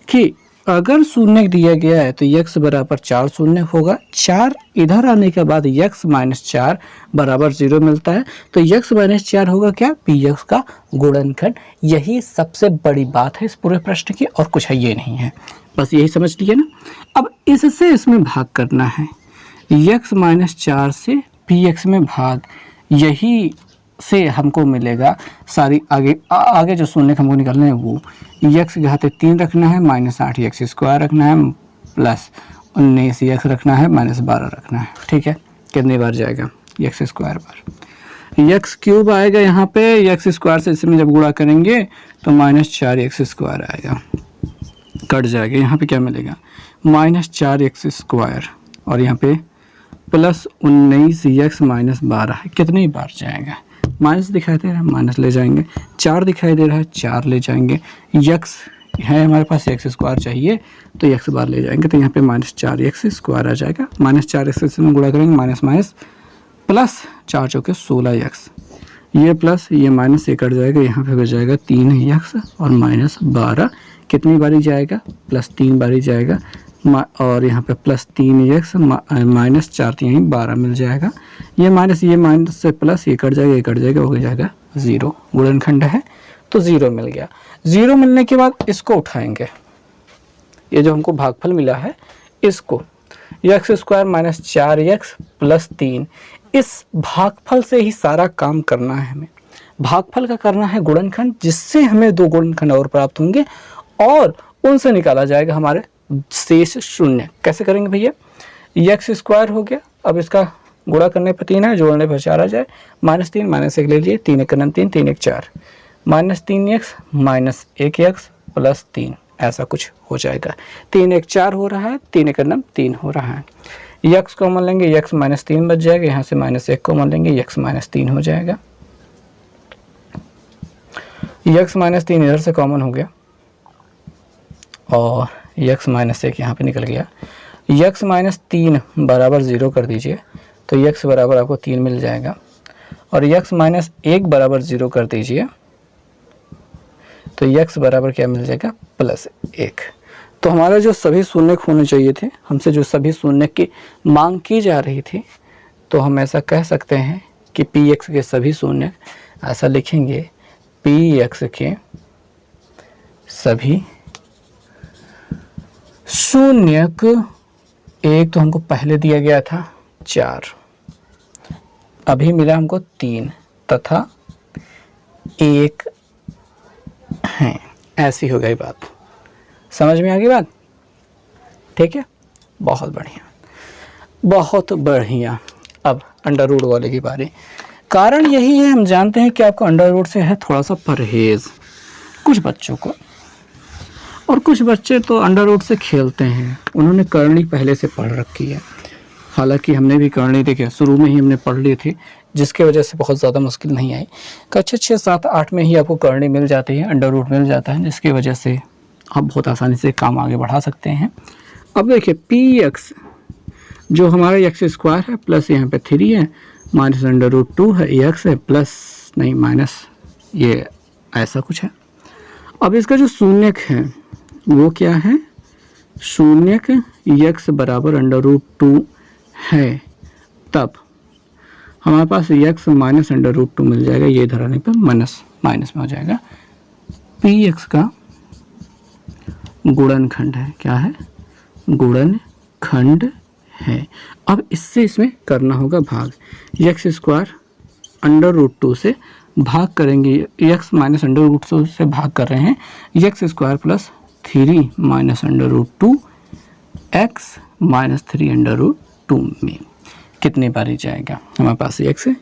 कि अगर शून्य दिया गया है तो यक्स बराबर 4 शून्य होगा। 4 इधर आने के बाद यक्स माइनस 4 बराबर 0 मिलता है, तो यक्स माइनस 4 होगा क्या, पी एक्स का गुणनखंड। यही सबसे बड़ी बात है इस पूरे प्रश्न की, और कुछ है ये नहीं है, बस यही समझ लिए ना। अब इससे इसमें भाग करना है, यक्स माइनस 4 से पी एक्स में भाग, यही से हमको मिलेगा सारी आगे जो शून्य हमको निकालना है वो यक्स घाते 3 रखना है, माइनस 8 एक्स स्क्वायर रखना है, प्लस 19 एक्स रखना है, माइनस 12 रखना है। ठीक है, कितनी बार जाएगा, x square bar. X cube आएगा यहाँ पे, एक्स स्क्वायर से इसमें जब गुणा करेंगे तो माइनस 4 एक्स स्क्वायर आएगा, कट जाएगा। यहाँ पे क्या मिलेगा, माइनस 4 एक्स स्क्वायर, और यहाँ पे प्लस 19 एक्स माइनस 12 है। कितनी बार जाएगा, माइनस दिखाई दे रहा है, माइनस ले जाएंगे। 4 दिखाई दे रहा है, 4 ले जाएंगे। यक्स है हमारे पास, एक्स स्क्वायर चाहिए तो एक्स बार ले जाएंगे, तो यहाँ पे माइनस 4 एक्स स्क्वायर आ जाएगा। माइनस 4 एक्स से गुणा करेंगे, माइनस माइनस प्लस 4 चौके 16 एक्स, ये प्लस ये माइनस ये कट जाएगा, यहाँ पे बच जाएगा 3 एक्स और माइनस 12। कितनी बारी जाएगा, प्लस 3 बारी जाएगा, और यहाँ पे प्लस 3 एक्स माइनस 4 3 12 मिल जाएगा। ये माइनस से प्लस ये कट जाएगा, ये कट जाएगा, हो जाएगा 0। गुणनखंड है तो 0 मिल गया। 0 मिलने के बाद इसको उठाएंगे, ये जो हमको भागफल मिला है इसको, x square minus 4 x plus 3, इस भागफल से ही सारा काम करना है हमें। भागफल का करना है गुणनखंड, जिससे हमें 2 गुणनखंड और प्राप्त होंगे और उनसे निकाला जाएगा हमारे शेष शून्य। कैसे करेंगे भैया, एक्स स्क्वायर हो गया, अब इसका गुणा करने पर 3 है, जोड़ने पर 4 आ जाए, माइनस 3 माइनस 1 ले लिए, 3 1 3 3 1 4, minus 3 x minus 1 x plus 3, ऐसा कुछ हो जाएगा। 3 1 4 हो रहा है, 3 1 3 हो रहा है। यक्स कॉमन लेंगे, यक्स माइनस 3 बच जाएगा, यहाँ से माइनस 1 कॉमन लेंगे, यक्स माइनस 3 हो जाएगा। यक्स माइनस 3 इधर से कॉमन हो गया और यक्स माइनस 1 यहाँ पे निकल गया। यक्स माइनस 3 बराबर 0 कर दीजिए तो यक्स बराबर आपको 3 मिल जाएगा, और यक्स माइनस 1 बराबर 0 कर दीजिए तो यक्स बराबर क्या मिल जाएगा, प्लस 1। तो हमारा जो सभी शून्य होने चाहिए थे, हमसे जो सभी शून्य की मांग की जा रही थी, तो हम ऐसा कह सकते हैं कि पी एक्स के सभी शून्य, ऐसा लिखेंगे पी एक्स के सभी शून्यक, एक तो हमको पहले दिया गया था 4, अभी मिला हमको 3 तथा 1 है। ऐसी हो गई बात, समझ में आ गई बात, ठीक है, बहुत बढ़िया बहुत बढ़िया। अब अंडर रूट वाले की बारी। कारण यही है, हम जानते हैं कि आपको अंडर रूट से है थोड़ा सा परहेज कुछ बच्चों को, और कुछ बच्चे तो अंडर रूट से खेलते हैं, उन्होंने करनी पहले से पढ़ रखी है। हालांकि हमने भी करनी देखिए शुरू में ही हमने पढ़ ली थी, जिसके वजह से बहुत ज़्यादा मुश्किल नहीं आई। कक्षा 6 7 8 में ही आपको करनी मिल जाती है, अंडर रूट मिल जाता है, जिसकी वजह से आप बहुत आसानी से काम आगे बढ़ा सकते हैं। अब देखिए पी एक्स जो हमारा एक्स स्क्वायर है, प्लस यहाँ पे 3 है, माइनस अंडर रूट 2 है, एक्स है, प्लस नहीं माइनस, ये ऐसा कुछ है, अब इसका जो शून्यक है वो क्या है, शून्यक x बराबर √2 है, तब हमारे पास x माइनस √2 मिल जाएगा। ये इधर आने पर माइनस माइनस में हो जाएगा। px का गुणनखंड है, क्या है, गुणनखंड है। अब इससे इसमें करना होगा भाग, x² √2 से भाग करेंगे, x माइनस √2 से भाग कर रहे हैं, x² plus 3 minus √2 x minus 3 √2 में कितने बारी जाएगा, हमारे पास x²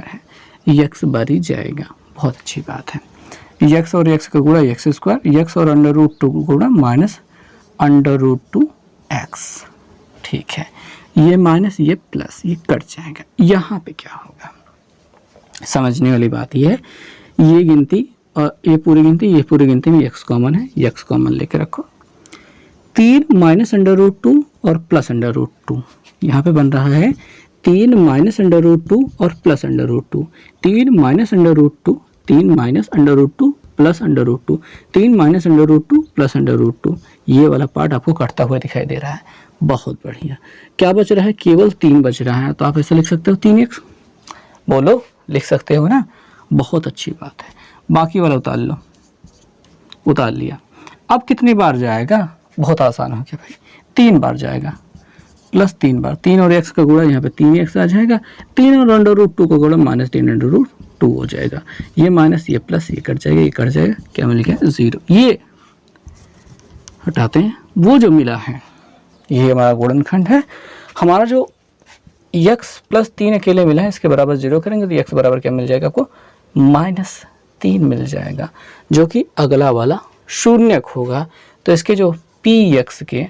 है, x बारी जाएगा। बहुत अच्छी बात है। x और x का गुणा x², x और √2 का गुणा माइनस √2x। ठीक है, ये माइनस ये प्लस ये कट जाएगा। यहाँ पे क्या होगा, समझने वाली बात ये है, ये गिनती और ये पूरी गिनती में x कॉमन है, x कॉमन लेके रखो। 3 माइनस √2 और प्लस √2, यहाँ पे बन रहा है 3 माइनस √2 और plus √2, 3 minus √2, 3 minus √2 plus √2, 3 minus √2 plus √2। ये वाला पार्ट आपको कटता हुआ दिखाई दे रहा है। बहुत बढ़िया। क्या बच रहा है, केवल 3 बच रहा है, तो आप ऐसा लिख सकते हो 3x, बोलो लिख सकते हो ना। बहुत अच्छी बात है। बाकी वाला उतार लो, उतार लिया। अब कितनी बार जाएगा, बहुत आसान हो गया भाई, 3 बार जाएगा, प्लस 3 बार, 3 और x का गुणा यहाँ पे 3x आ जाएगा, 3 और √2 का गुणा माइनस 3 √2 हो जाएगा। ये माइनस ये प्लस ये कट जाएगा, ये कट जाएगा, क्या मिलेगा 0। ये हटाते हैं, वो जो मिला है ये हमारा गुणनखंड है। हमारा जो x प्लस 3 अकेले मिला है, इसके बराबर 0 करेंगे तो x बराबर क्या मिल जाएगा आपको, -3 मिल जाएगा, जो कि अगला वाला शून्यक होगा। तो इसके जो px के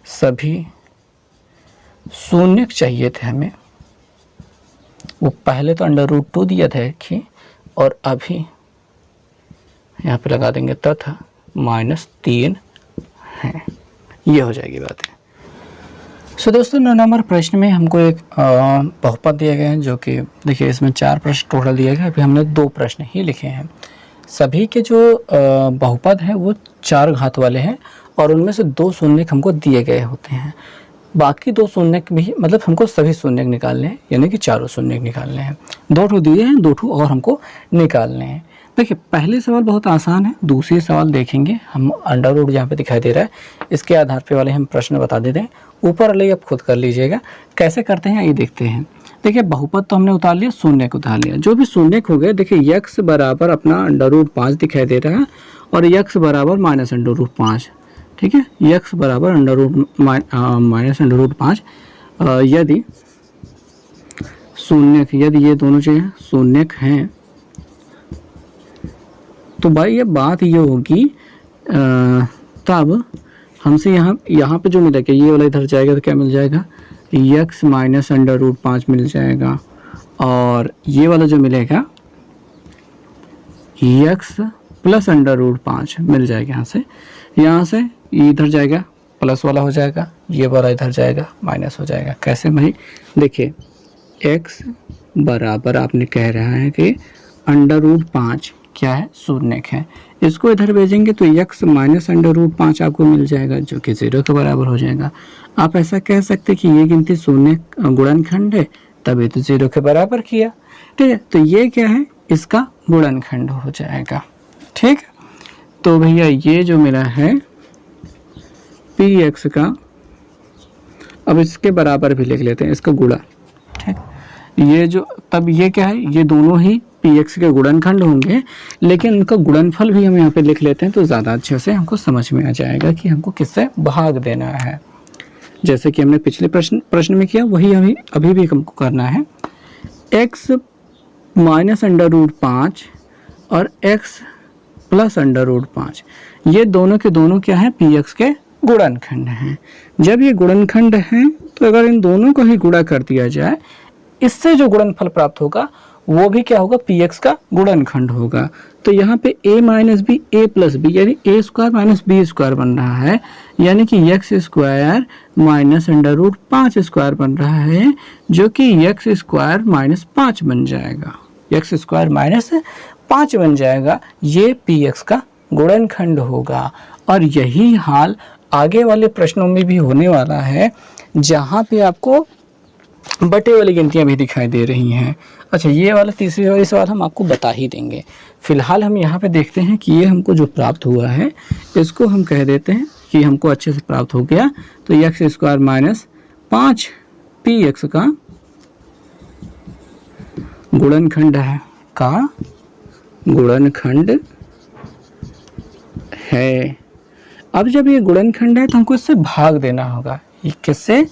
सभी शून्यक चाहिए थे हमें, वो पहले तो √2 दिया था कि, और अभी यहाँ पे लगा देंगे तथा -3 है। ये हो जाएगी बात है। सो दोस्तों 9 नंबर प्रश्न में हमको एक बहुपद दिया गया है, जो कि देखिए इसमें 4 प्रश्न टोटल दिया गया। अभी हमने 2 प्रश्न ही लिखे हैं। सभी के जो बहुपद हैं वो 4 घात वाले हैं, और उनमें से 2 शून्यक हमको दिए गए होते हैं। बाकी 2 शून्यक भी, मतलब हमको सभी शून्यक निकालने हैं, यानी कि चारों शून्यक निकालने हैं। 2 ठो दिए हैं, 2 ठो और हमको निकालने हैं। देखिए पहले सवाल बहुत आसान है, दूसरी सवाल देखेंगे हम, अंडर यहाँ पे दिखाई दे रहा है, इसके आधार पे वाले हम प्रश्न बता देते हैं। ऊपर वाले आप खुद कर लीजिएगा, कैसे करते हैं ये देखते हैं। देखिए बहुपद तो हमने उतार लिया, शून्यक उतार लिया। जो भी शून्यक हो गए, देखिए x बराबर अपना √5 दिखाई दे रहा है, और x बराबर -√5। ठीक है, x बराबर -√5। यदि शून्यक, यदि ये दोनों जो है शून्यक हैं, तो भाई ये बात ये होगी, तब हमसे यहाँ पे जो मिलेगा, ये वाला इधर जाएगा तो क्या मिल जाएगा, x माइनस √5 मिल जाएगा, और ये वाला जो मिलेगा x प्लस √5 मिल जाएगा। यहाँ से इधर जाएगा, प्लस वाला हो जाएगा, ये वाला इधर जाएगा, माइनस हो जाएगा। कैसे भाई, देखिए x बराबर आपने कह रहा है कि √5 क्या है, शून्यक है। इसको इधर भेजेंगे तो x माइनस √5 आपको मिल जाएगा, जो कि 0 के बराबर हो जाएगा। आप ऐसा कह सकते हैं कि ये गिनती शून्य गुणनखंड है, तभी तो 0 के बराबर किया। ठीक है, तो ये क्या है, इसका गुणनखंड हो जाएगा। ठीक है, तो भैया ये जो मिला है px का, अब इसके बराबर भी लिख लेते हैं, इसका गुणा। ठीक, ये जो, तब ये क्या है, ये दोनों ही px के गुणनखंड होंगे, लेकिन उनका गुणनफल भी हम यहाँ पे लिख लेते हैं, तो ज़्यादा अच्छे से हमको समझ में आ जाएगा कि हमको किससे भाग देना है। जैसे कि हमने पिछले प्रश्न में किया, वही हमें अभी भी हमको करना है। x माइनस √5 और x प्लस √5, ये दोनों के दोनों क्या है, px के गुणनखंड हैं। जब ये गुणनखंड हैं, तो अगर इन दोनों को ही गुणा कर दिया जाए, इससे जो गुणनफल प्राप्त होगा वो भी क्या होगा, px का गुणनखंड होगा। तो यहाँ पे a minus b, a plus b, यानी a² माइनस b² बन रहा है, यानी कि x² माइनस √5² बन रहा है, जो कि x² -5 बन जाएगा। एक्स स्क्वायर माइनस 5 बन जाएगा। ये पी एक्स का गुणनखंड होगा। और यही हाल आगे वाले प्रश्नों में भी होने वाला है, जहाँ पे आपको बटे वाली गिनतियाँ भी दिखाई दे रही हैं। अच्छा, ये वाला तीसरी वाली सवाल हम आपको बता ही देंगे। फिलहाल हम यहाँ पे देखते हैं कि ये हमको जो प्राप्त हुआ है इसको हम कह देते हैं कि हमको अच्छे से प्राप्त हो गया। तो x square minus 5 P x का गुणनखंड है, का गुणनखंड है। अब जब ये गुणनखंड है तो हमको इससे भाग देना होगा। ये किससे?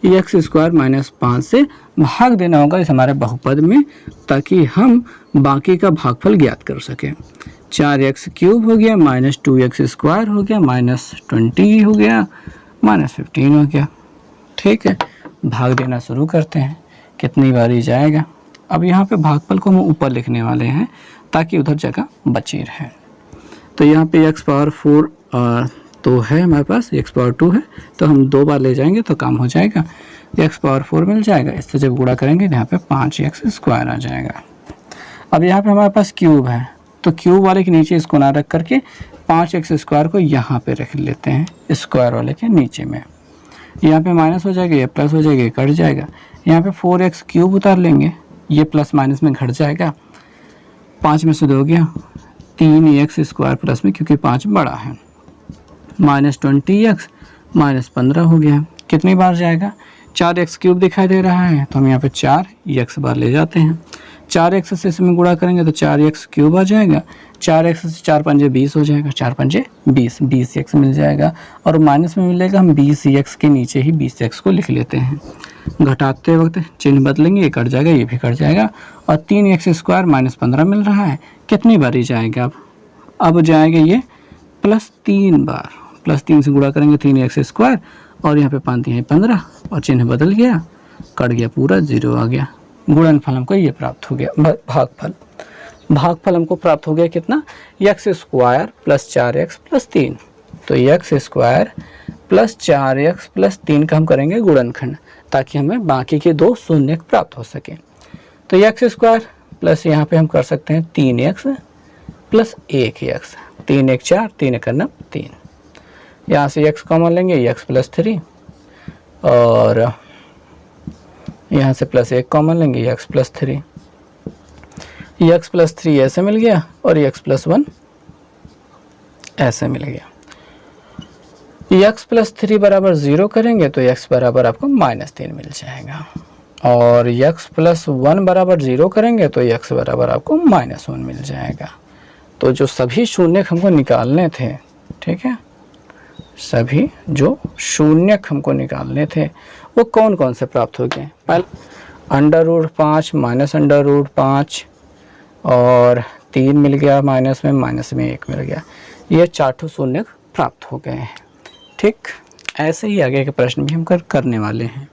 एक्स स्क्वायर माइनस 5 से भाग देना होगा इस हमारे बहुपद में, ताकि हम बाकी का भागफल ज्ञात कर सकें। 4x क्यूब हो गया माइनस 2x स्क्वायर हो गया माइनस 20 हो गया माइनस 15 हो गया। ठीक है, भाग देना शुरू करते हैं। कितनी बारी जाएगा? अब यहाँ पे भागफल को हम ऊपर लिखने वाले हैं ताकि उधर जगह बची रहे। तो यहाँ पे x पावर 4 तो है हमारे पास, x पावर 2 है, तो हम 2 बार ले जाएंगे तो काम हो जाएगा। x पावर 4 मिल जाएगा, इससे जब गुणा करेंगे यहाँ पे 5x स्क्वायर आ जाएगा। अब यहाँ पे हमारे पास क्यूब है, तो क्यूब वाले के नीचे इसको ना रख करके 5x स्क्वायर को यहाँ पे रख लेते हैं स्क्वायर वाले के नीचे में। यहाँ पे माइनस हो जाएगा, ये प्लस हो जाएगा, ये कट जाएगा। यहाँ पे 4x क्यूब उतार लेंगे, ये प्लस माइनस में घट जाएगा। 5 में से 2 गया, 3x स्क्वायर प्लस में, क्योंकि 5 बड़ा है, माइनस 20x माइनस 15 हो गया। कितनी बार जाएगा? 4x क्यूब दिखाई दे रहा है, तो हम यहाँ पे 4x बार ले जाते हैं। 4x से इसमें गुणा करेंगे तो 4x क्यूब आ जाएगा। 4x से 4 पंजे 20 हो जाएगा, 4 पंजे 20, 20x मिल जाएगा। और माइनस में मिलेगा, हम 20x के नीचे ही 20x को लिख लेते हैं। घटाते वक्त चिन्ह बदलेंगे, ये कट जाएगा, ये भी कट जाएगा। और 3x स्क्वायर माइनस 15 मिल रहा है। कितनी बारी जाएगा? अब जाएगा ये प्लस 3 बार। प्लस 3 से गुणा करेंगे 3x स्क्वायर, और यहाँ पे 5 है 15, और चिन्ह बदल गया, कट गया, पूरा 0 आ गया। गुणनफल हमको ये प्राप्त हो गया। भागफल हमको प्राप्त हो गया कितना? x square plus 4x plus 3। तो x square plus 4x plus 3 का हम करेंगे गुणनखंड, ताकि हमें बाकी के 2 शून्य प्राप्त हो सके। तो x स्क्वायर प्लस यहाँ पे हम कर सकते हैं 3x प्लस 1x, 3 1 4, 3 1 9 3। यहाँ से x कॉमन लेंगे, x प्लस 3, और यहाँ से प्लस 1 कॉमन लेंगे, x प्लस 3। x प्लस 3 ऐसे मिल गया, और x प्लस 1 ऐसे मिल गया। x प्लस 3 बराबर 0 करेंगे तो x बराबर आपको -3 मिल जाएगा। और x प्लस 1 बराबर 0 करेंगे तो x बराबर आपको -1 मिल जाएगा। तो जो सभी शून्यक हमको निकालने थे, ठीक है, सभी जो शून्यक हमको निकालने थे वो कौन कौन से प्राप्त हो गए? पहले √5 माइनस √5, और 3 मिल गया माइनस में 1 मिल गया। ये 4 शून्यक प्राप्त हो गए हैं। ठीक, ऐसे ही आगे के प्रश्न भी हम करने वाले हैं।